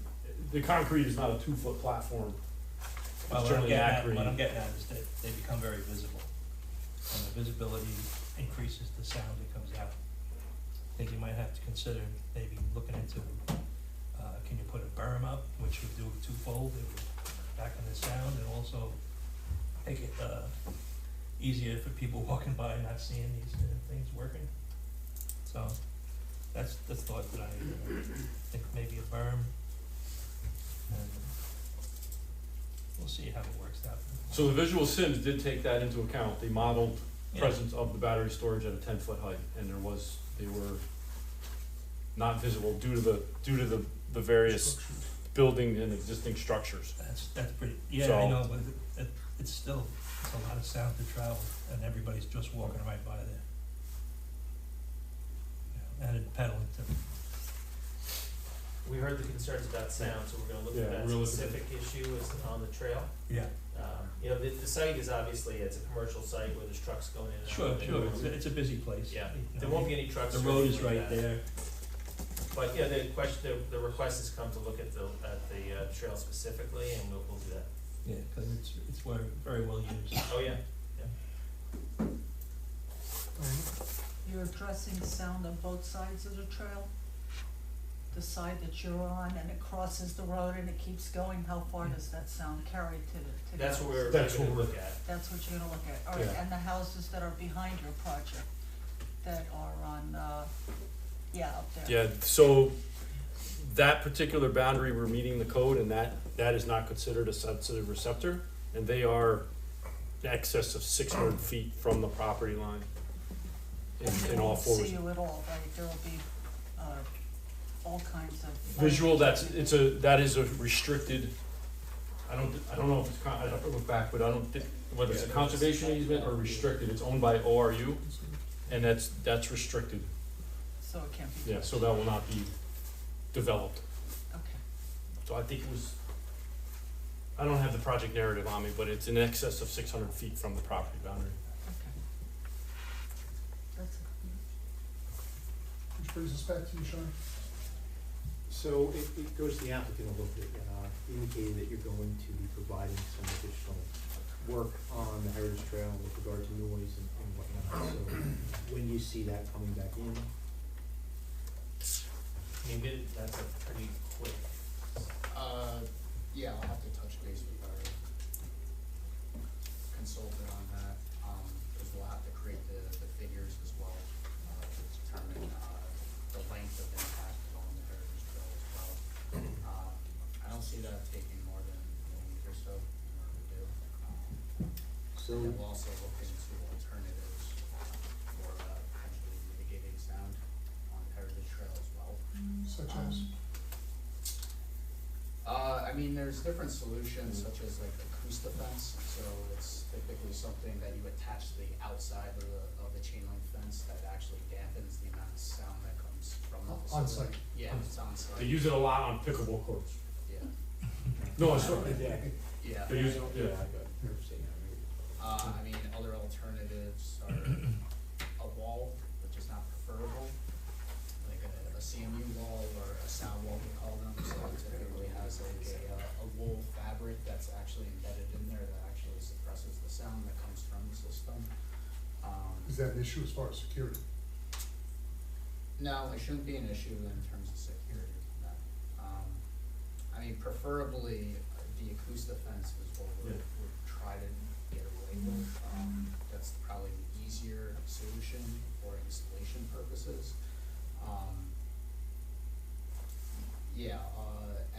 the concrete is not a 2-foot platform.
Well,
It's generally accurate.
what I'm getting at is that they become very visible. And the visibility increases the sound that comes out. I think you might have to consider maybe looking into, can you put a berm up, which would do twofold, it would backen the sound and also make it, easier for people walking by not seeing these things working. So, that's the thought that I think maybe a berm, and we'll see how it works out.
So the visual sims did take that into account. They modeled
Yeah.
presence of the battery storage at a 10-foot height, and they were not visible due to the various
Structures.
building and existing structures.
That's pretty, yeah, I
So-
know, but it's still, it's a lot of sound to travel, and everybody's just walking right by there. Yeah, and pedaling too.
We heard the concerns about sound, so we're gonna look
Yeah,
at that
we're looking at-
specific issue as on the trail.
Yeah.
The site is obviously, it's a commercial site where there's trucks going in and out.
Sure,
and
it's a busy place.
Yeah,
You know,
there won't be any trucks.
The
or
road
anything
is
like
right
that.
there.
But the request has come to look at the trail specifically, and we'll do that.
Yeah, cause it's very well used.
Oh, yeah.
Diana?
You you addressing sound on both sides of the trail? The side that you're on and it crosses the road and it keeps going, how far does that sound carry to the?
That's what we're
That's
gonna
what we're-
look at.
That's what you're gonna look at, all right,
Yeah.
and the houses that are behind your project, that are on, up there.
Yeah, so that particular boundary, we're meeting the code, and that is not considered a sensitive receptor, and they are in excess of 600 feet from the property line in all fours.
They won't see you at all, right, there'll be, all kinds of.
Visual, that is a restricted, I don't know if it's, I'd have to look back, but I don't think, whether it's a conservation easement or restricted, it's owned by ORU, and that's restricted,
So it can't be.
yeah, so that will not be developed.
Okay,
So I think it was, I don't have the project narrative on me, but it's in excess of 600 feet from the property boundary.
okay. That's it.
Which brings us back to you, Sean.
So it goes to the applicant a little bit, indicating that you're going to be providing some additional work on the Heritage Trail with regard to noise and whatnot. So when you see that coming back in,
I mean, that's a pretty quick,
Yeah, I'll have to touch base with our consultant on that, because we'll have to create the figures as well, to determine, the length of impact along the Heritage Trail as well. I don't see that taking more than a week or so in order to do.
so
And we'll also look into alternatives for, potentially mitigating sound on the Heritage Trail as well.
Such as,
I mean, there's different solutions such as like acoustifence, so it's typically something that you attach to the outside of the chain link fence that actually dampens the amount of sound that comes from the facility.
On-site.
Yeah, it's on site.
They use it a lot on pickleball courts.
Yeah,
No, it's not,
yeah.
they use it, yeah.
I mean, other alternatives are a wall, which is not preferable, like a CMU wall or a sound wall, we call them, so it typically has like a wool fabric that's actually embedded in there that actually suppresses the sound that comes from the system.
is that an issue as far as security?
No, it shouldn't be an issue in terms of security, no. I mean, preferably, the acoustifence is what we'd try to get away with. That's probably the easier solution for installation purposes.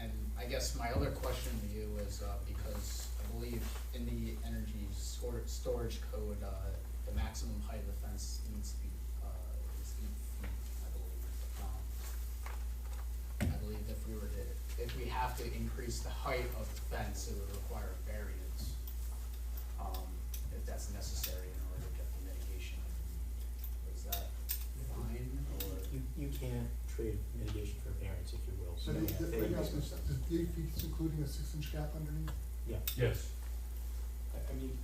And I guess my other question to you is, because I believe in the energy storage code, the maximum height of the fence needs to be, is 8 feet, I believe. I believe if we have to increase the height of the fence, it would require a variance, if that's necessary in order to get the mitigation. Is that fine, or?
you can't trade mitigation for variance, if you will.
So
So
let me ask this, does the 8 feet is including a 6-inch gap underneath?
yeah.
Yes.
I mean,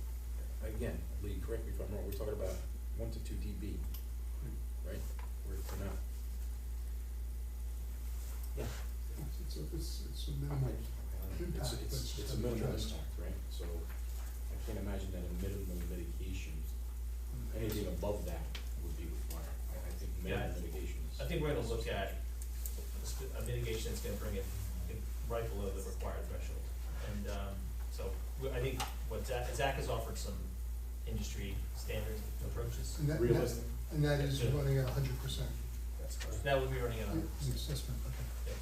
again, Lee, correct me if I'm wrong, we're talking about 1 to 2 dB, right? We're not,
Yeah.
It's a minimal impact, but
it's
just
a
gotta be
minimal
addressed.
impact, right? So I can't imagine that a minimum mitigation, anything above that would be required. I think
Yeah,
minimum mitigation is.
I think we're gonna look at a mitigation that's gonna bring it right below the required threshold. And, so, I think what Zach has offered some industry standard approaches.
And that,
Realistic.
and that is
Yeah.
running at 100%.
That's correct.
That would be running on.
The assessment, okay.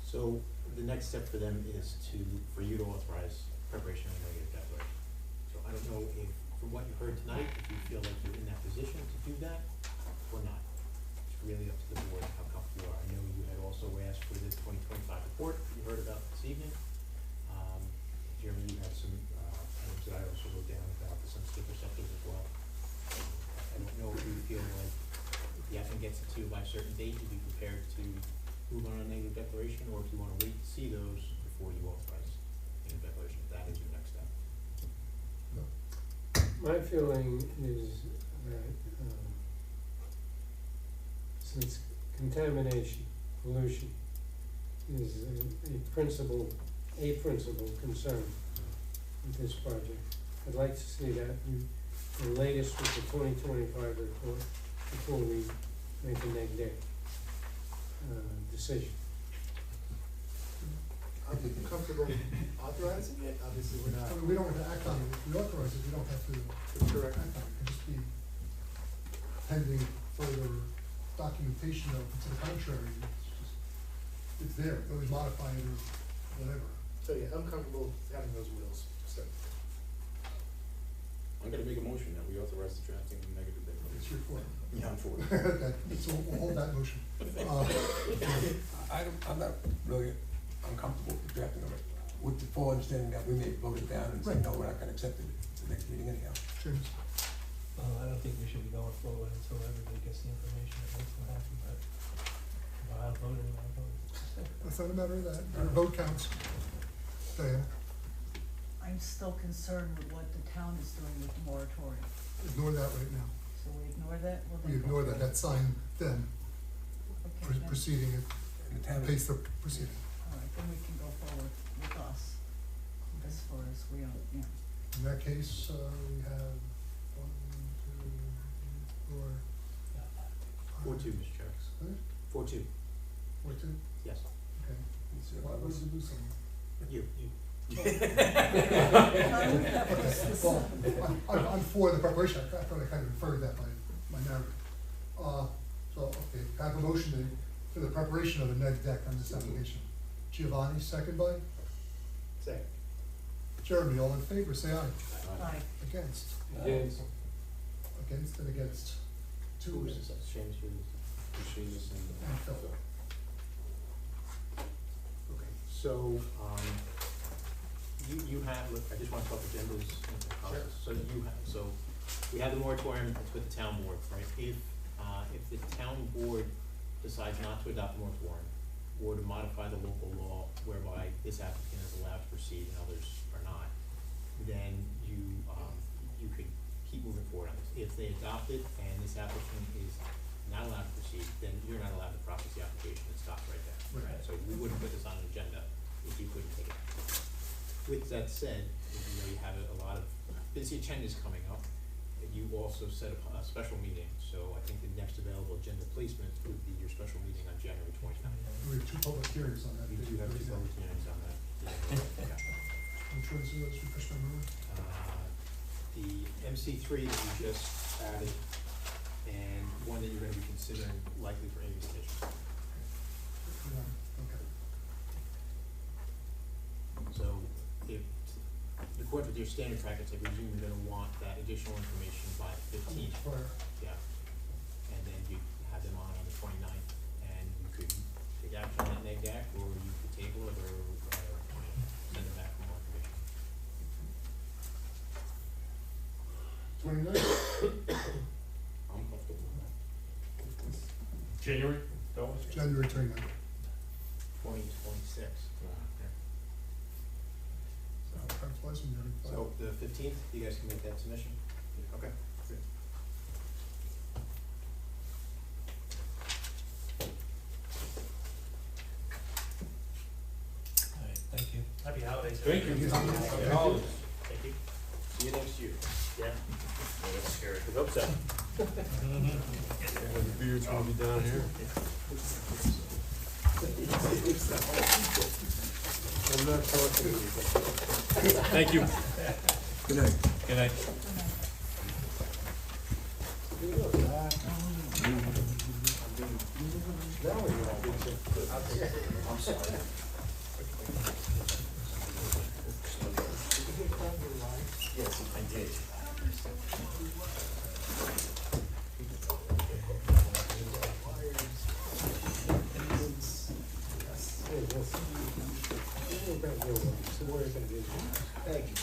So the next step for them is for you to authorize preparation of a negative declaration. So I don't know if, from what you heard tonight, if you feel like you're in that position to do that or not. It's really up to the board how comfortable you are. I know you had also asked for the 2025 report that you heard about this evening. Jeremy, you had some items that I also wrote down about the sensitive receptors as well. I don't know if you feel like if the applicant gets it to you by a certain date, you'd be prepared to move on a negative declaration, or if you wanna wait to see those before you authorize negative declaration, if that is your next step.
My feeling is that, since contamination, pollution is a principal concern with this project, I'd like to see that the latest with the 2025 report before we make a neg deck decision.
I'm comfortable authorizing it, obviously we're not.
I mean, we don't have to act on it, if we authorize it, we don't have to
Correct.
act on it, it can just be pending further documentation of, to the contrary, it's there, we always modify it or whatever.
So yeah, I'm comfortable having those wheels, so.
I'm gonna make a motion that we authorize the drafting of negative
It's
declaration.
your fault.
Yeah, I'm for it.
Okay, so we'll hold that motion.
I'm not really uncomfortable with drafting of it, with the full understanding that we may vote it down and say,
Right.
no, we're not gonna accept it at the next meeting anyhow.
James,
I don't think we should be going forward until everybody gets the information that makes them happy, but I voted, I voted.
it's not a matter of that, your vote counts. Diana,
I'm still concerned with what the town is doing with the moratorium.
ignore that right now.
So we ignore that? We'll
We
then go
ignore that,
forward.
that's signed then,
Okay, then,
proceeding, it
And the town,
pace the proceeding.
all right, then we can go forward with us, as far as we are, yeah.
In that case, we have 1, 2, 3, 4.
4-2, Mr. Chair.
Huh?
4-2,
4, 2,
yes.
okay. Why was it lose something?
You.
Well, I'm for the preparation, I thought I kind of inferred that by my narrative. So, okay, I have a motion for the preparation of the neg deck on this application. Giovanni, second by?
Second.
Jeremy, all in favor, say aye.
Aye.
Against?
Against.
Against and against. Two
Who
is
is it? Seamus, who is it?
Seamus and,
And Phil.
Okay, so, you have, look, I just wanna talk agendas and the process. So so, we have the moratorium, it's with the town board, right? If the town board decides not to adopt the moratorium, or to modify the local law whereby this applicant is allowed to proceed and others are not, then you could keep moving forward on this. If they adopt it and this applicant is not allowed to proceed, then you're not allowed to process the application, it stops right there.
Right.
So we wouldn't put this on an agenda if you couldn't take it. With that said, you have a lot of busy agendas coming up. You also set a special meeting, so I think the next available agenda placement would be your special meeting on January 29th.
We have 2 public hearings on that.
We do have 2 public hearings on that.
Which ones are those, refresh my memory?
The MC3 that you just added, and one that you're gonna be considering likely for Amy's Station.
Okay.
So if, according with your standard practice, I presume you're gonna want that additional information by the 15th.
Prior.
Yeah. And then you have them on the 29th, and you could take action on that neg deck, or you could table it, or send it back for more information.
29th,
I'm comfortable with that.
January, that was?
January 29th.
2026.
Time flies when you're having fun.
So the 15th, you guys can make that submission? Okay, good.
All right, thank you.
Happy holidays.
Thank you.
Yeah.
Happy holidays.
Thank you.
See you next year.
Yeah. Yeah, that's scary. We hope so.
The beard's gonna be down here.
I'm not talking to you.
Thank you.
Good night.
Good night.
I'm sorry. Yes, I did.
Thank you.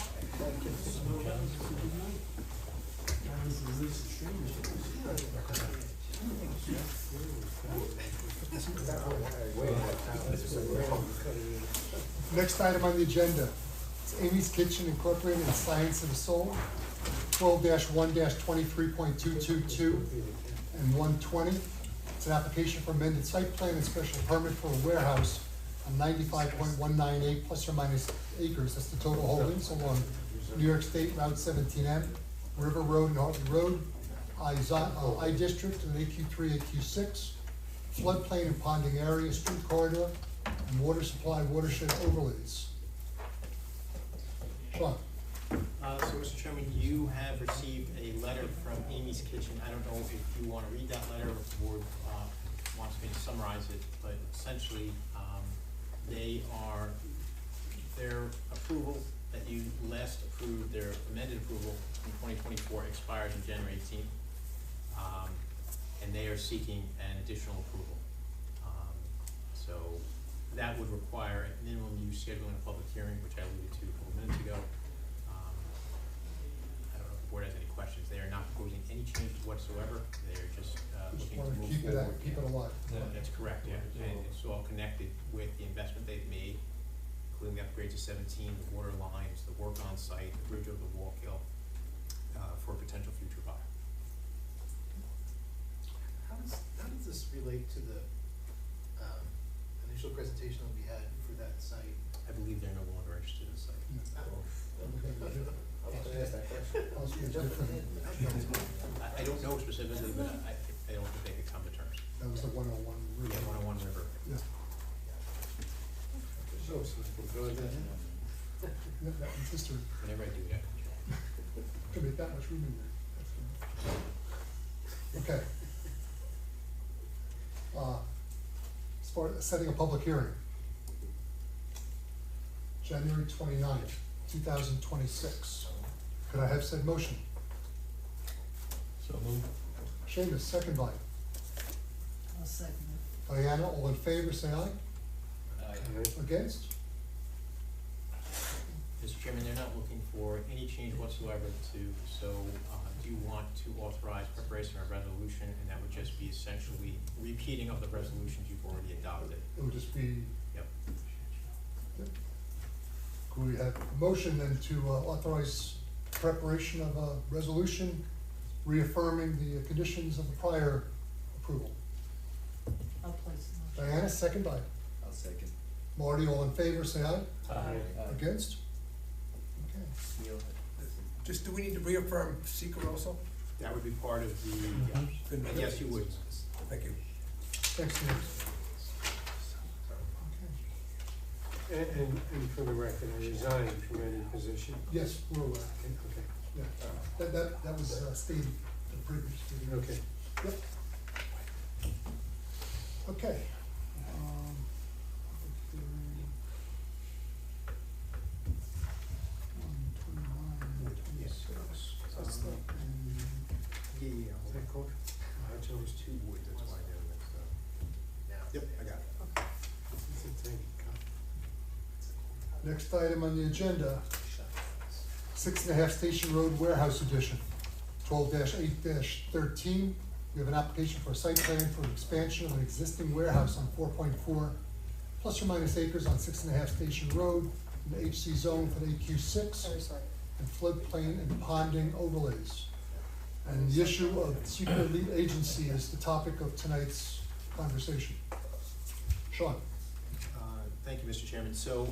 Next item on the agenda, it's Amy's Kitchen Incorporated and Science of the Soul, 12-1-23.222 and 120. It's an application for amended site plan and special permit for a warehouse on 95.198 plus or minus acres. That's the total holdings along New York State Route 17M. River Road and Hartley Road, I District and AQ3, AQ6, floodplain and ponding area, street corridor, and water supply watershed overlays. Sean?
So, Mr. Chairman, you have received a letter from Amy's Kitchen. I don't know if you want to read that letter or if the board wants me to summarize it, but essentially, their approval that you last approved, their amended approval in 2024 expires on January 18th. And they are seeking an additional approval. So that would require at minimum you scheduling a public hearing, which I alluded to a couple minutes ago. I don't know if the board has any questions. They are not proposing any changes whatsoever. They're just
Just
looking to
wanted to
move
keep
forward.
keep it alive.
That's correct, yeah, and it's all connected with the investment they've made, including the upgrades to 17, the water lines, the work on site, the bridge over the Wallkill, for a potential future buyer.
How does this relate to the, initial presentation that we had for that site?
I believe they're no longer interested in the site. I don't know specifically, but I don't think they could come to terms.
That was the 101 River.
Yeah, 101 River.
Yeah.
So, we'll throw that in.
Yeah, that one's history.
Whenever I do that.
Could make that much room in there. That's good. Okay. As far as setting a public hearing. January 29th, 2026. Could I have said motion?
So moved.
Seamus, second by
I'll second it.
Diana, all in favor, say aye. Against?
Mr. Chairman, they're not looking for any change whatsoever so do you want to authorize preparation of a resolution, and that would just be essentially repeating of the resolutions you've already adopted?
It would just be,
Yep.
could we have a motion then to authorize preparation of a resolution reaffirming the conditions of the prior approval?
I'll place the motion.
Diana, second by
I'll second.
Marty, all in favor, say aye.
Aye.
Against? Okay.
Just, do we need to reaffirm seeker also?
That would be part of the,
Good.
yes, you would.
Thank you.
Thanks, Steve. Okay.
And for the record, I resigned from any position.
Yes, we're aware.
Okay,
Yeah, that was stated in the previous meeting.
okay.
Yep. Okay.
Is that cool? I chose two woods, that's why they're mixed up. Yep, I got it.
Next item on the agenda, 6.5 Station Road Warehouse Edition, 12-8-13. We have an application for a site plan for expansion of an existing warehouse on 4.4 plus or minus acres on 6.5 Station Road in the HC zone for the AQ6 and floodplain and ponding overlays. And the issue of secret lead agency is the topic of tonight's conversation. Sean?
Thank you, Mr. Chairman. So,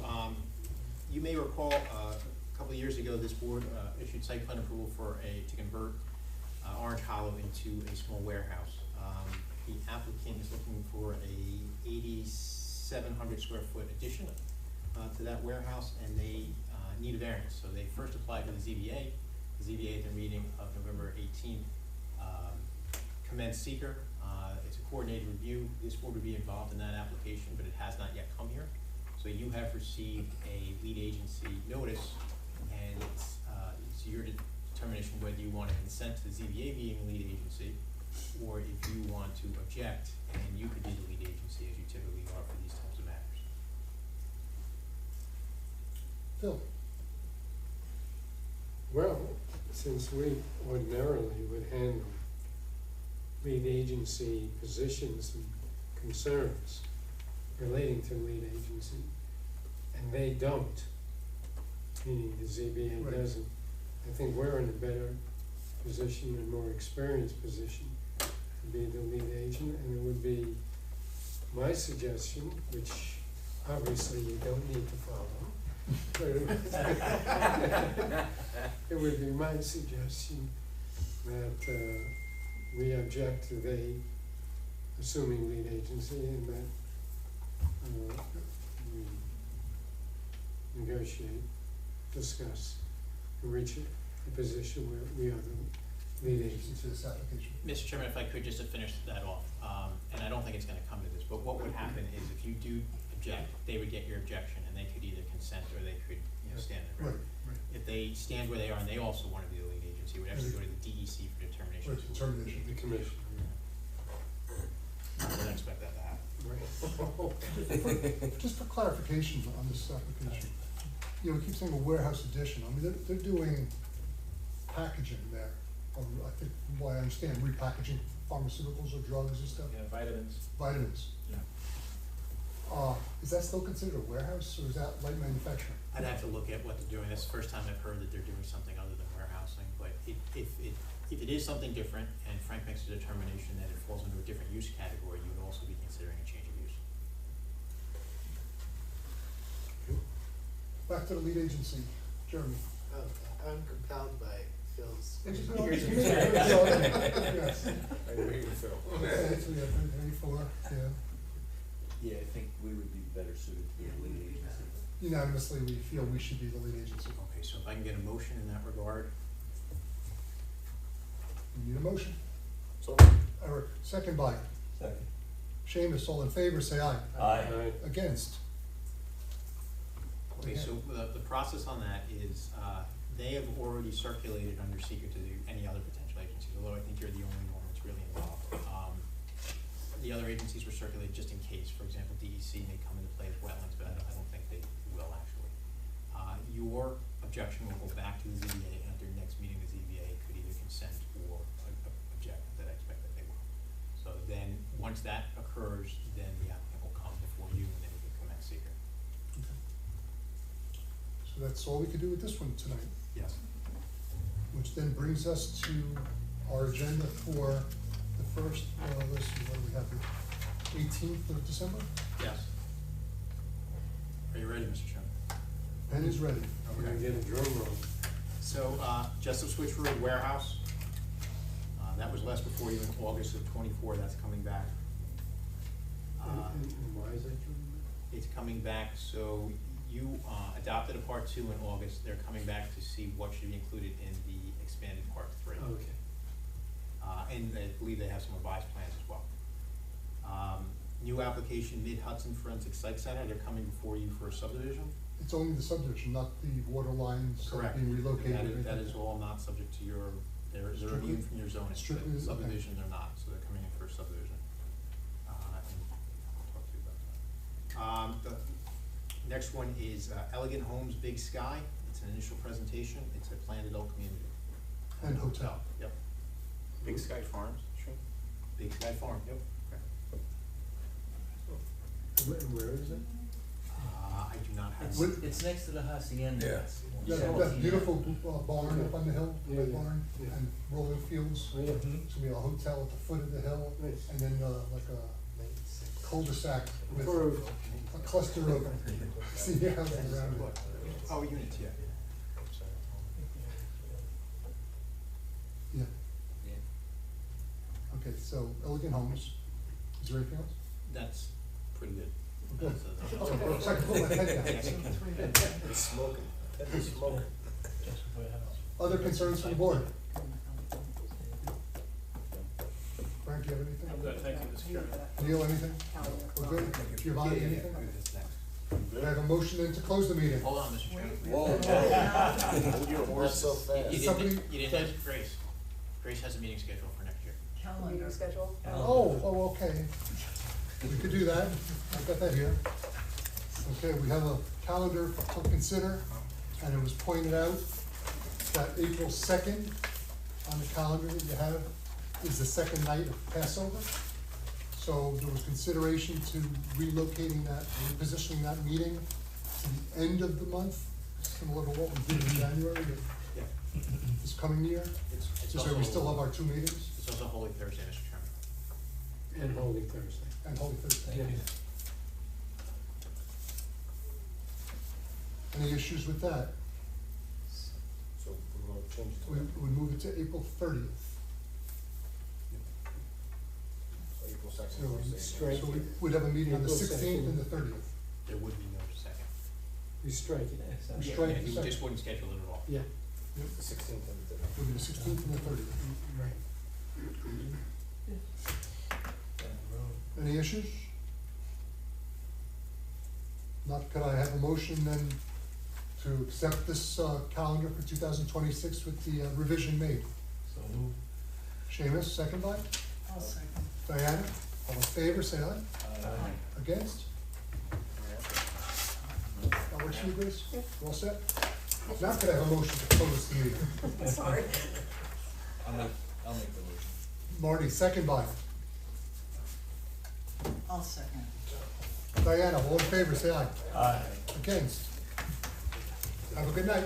you may recall, a couple of years ago, this board issued site plan approval to convert Orange Hollow into a small warehouse. The applicant is looking for a 8,700 square foot addition to that warehouse, and they need a variance. So they first applied to the ZBA. The ZBA at their meeting of November 18th commenced seeker. It's a coordinated review. This board would be involved in that application, but it has not yet come here. So you have received a lead agency notice, and it's your determination whether you want to consent to the ZBA being lead agency, or if you want to object, and you could be the lead agency as you typically are for these types of matters.
Phil?
Well, since we ordinarily would handle lead agency positions and concerns relating to lead agency, and they don't, meaning the ZBA
Right.
doesn't, I think we're in a better position and more experienced position to be the lead agent, and it would be my suggestion, which obviously you don't need to follow, But it would be my suggestion that we object to they assuming lead agency and that we negotiate, discuss, and reach a position where we are the lead agency.
To this application.
Mr. Chairman, if I could, just to finish that off, and I don't think it's gonna come to this, but what would happen is if you do object, they would get your objection, and they could either consent or they could, stand their ground.
Right, right.
If they stand where they are and they also wanna be the lead agency, it would actually go to the DEC for determination.
Right, determination.
The commission.
I don't expect that to happen.
Just for clarification on this application, we keep saying a warehouse addition, I mean, they're doing packaging there, I think, from what I understand, repackaging pharmaceuticals or drugs and stuff,
Yeah, vitamins.
vitamins.
Yeah.
Is that still considered a warehouse, or is that light manufacturing?
I'd have to look at what they're doing, that's the first time I've heard that they're doing something other than warehousing, but if it is something different, and Frank makes a determination that it falls into a different use category, you would also be considering a change of use.
Back to the lead agency, Jeremy.
I'm compelled by Phil's.
Yes.
I agree with Phil.
Okay, so we have 34, yeah.
Yeah, I think we would be better suited to be a lead agency.
Unanimously, we feel we should be the lead agency.
Okay, so if I can get a motion in that regard,
We need a motion.
So,
Eric, second by
Second.
Seamus, all in favor, say aye.
Aye.
Against?
okay, so the process on that is, they have already circulated under secret to any other potential agencies, although I think you're the only one that's really involved. The other agencies were circulated just in case, for example, DEC may come into play as wetlands, but I don't think they will actually. Your objection will go back to the ZBA, and at their next meeting, the ZBA could either consent or object, that I expect that they will. So then, once that occurs, then the applicant will come before you, and then you can commence seeker.
So that's all we could do with this one tonight,
Yes.
which then brings us to our agenda for the first, let's see, what do we have here? 18th of December?
Yes. Are you ready, Mr. Chairman?
Pen is ready.
We're gonna get a drum roll.
So, Jessup Switch Road Warehouse, that was last before you in August of '24, that's coming back.
And why is that coming
It's coming back, so you, adopted a part 2 in August, they're coming back to see what should be included in the expanded part 3.
back? Okay.
And I believe they have some revised plans as well. New application, Mid Hudson Forensic Site Center, they're coming before you for a subdivision?
It's only the subdivision, not the water lines that are
Correct.
being relocated. or
That
anything.
is all not subject to your, they're
Strictly-
immune from your zoning,
strictly-
but
okay.
subdivision they're not, so they're coming in for a subdivision. And I'll talk to you about that. The next one is Elegant Homes Big Sky, it's an initial presentation, it's a planned adult community.
And hotel.
Yep,
Big Sky Farms, sure.
Big Sky Farm, yep.
And where is it?
I do not have.
It's next to the hacienda.
Yeah.
That beautiful barn up on the hill,
Yeah,
that
yeah,
barn,
yeah.
and rolling fields.
Oh, yeah.
It's gonna be a hotel at the foot of the hill,
Nice.
and then like a cul-de-sac with
Approved.
a cluster of senior housing around it.
Oh, units, yeah.
Yeah. Okay, so Elegant Homes, is there anything else?
That's pretty good.
Good.
That's,
Okay, so I can put my head down.
It's smoking, it's smoking.
Just a warehouse.
Other concerns from the board? Frank, you have anything?
I'm good, thank you, Mr. Chairman.
Neil, anything? We're good? Giovanni, anything? I have a motion then to close the meeting.
Hold on, Mr. Chairman.
Hold your horse so fast.
Somebody-
You didn't ask Grace. Grace has a meeting scheduled for next year.
Calendar.
schedule?
Oh, okay. We could do that. I've got that here. Okay, we have a calendar to consider, and it was pointed out that April 2nd on the calendar that you have is the second night of Passover. So there was consideration to relocating that, repositioning that meeting to the end of the month, similar to what we did in January of
Yeah.
this coming year.
It's
Just so we still have our two meetings,
It's also Holy Thursday, Mr. Chairman.
And Holy Thursday.
and Holy Thursday.
Yeah.
Any issues with that?
So we're gonna change it to
We
when?
would move it to April 30th.
April
So
second,
we
strike
So we'd have a meeting on the
April
16th and the
2nd.
30th.
There would be no second.
We strike it.
We
Yeah,
strike
yeah,
the
you
second.
just wouldn't schedule it at all.
Yeah,
The 16th and the
It would be the 16th and the 30th.
right.
Any issues? Not, could I have a motion then to accept this calendar for 2026 with the revision made?
So move.
Seamus, second by?
I'll second.
Diana, all in favor, say aye.
Aye.
Against? That works for you, Grace? All set? Now could I have a motion to close the meeting?
Sorry.
I'll make the motion.
Marty, second by?
I'll second.
Diana, all in favor, say aye.
Aye.
Against? Have a good night.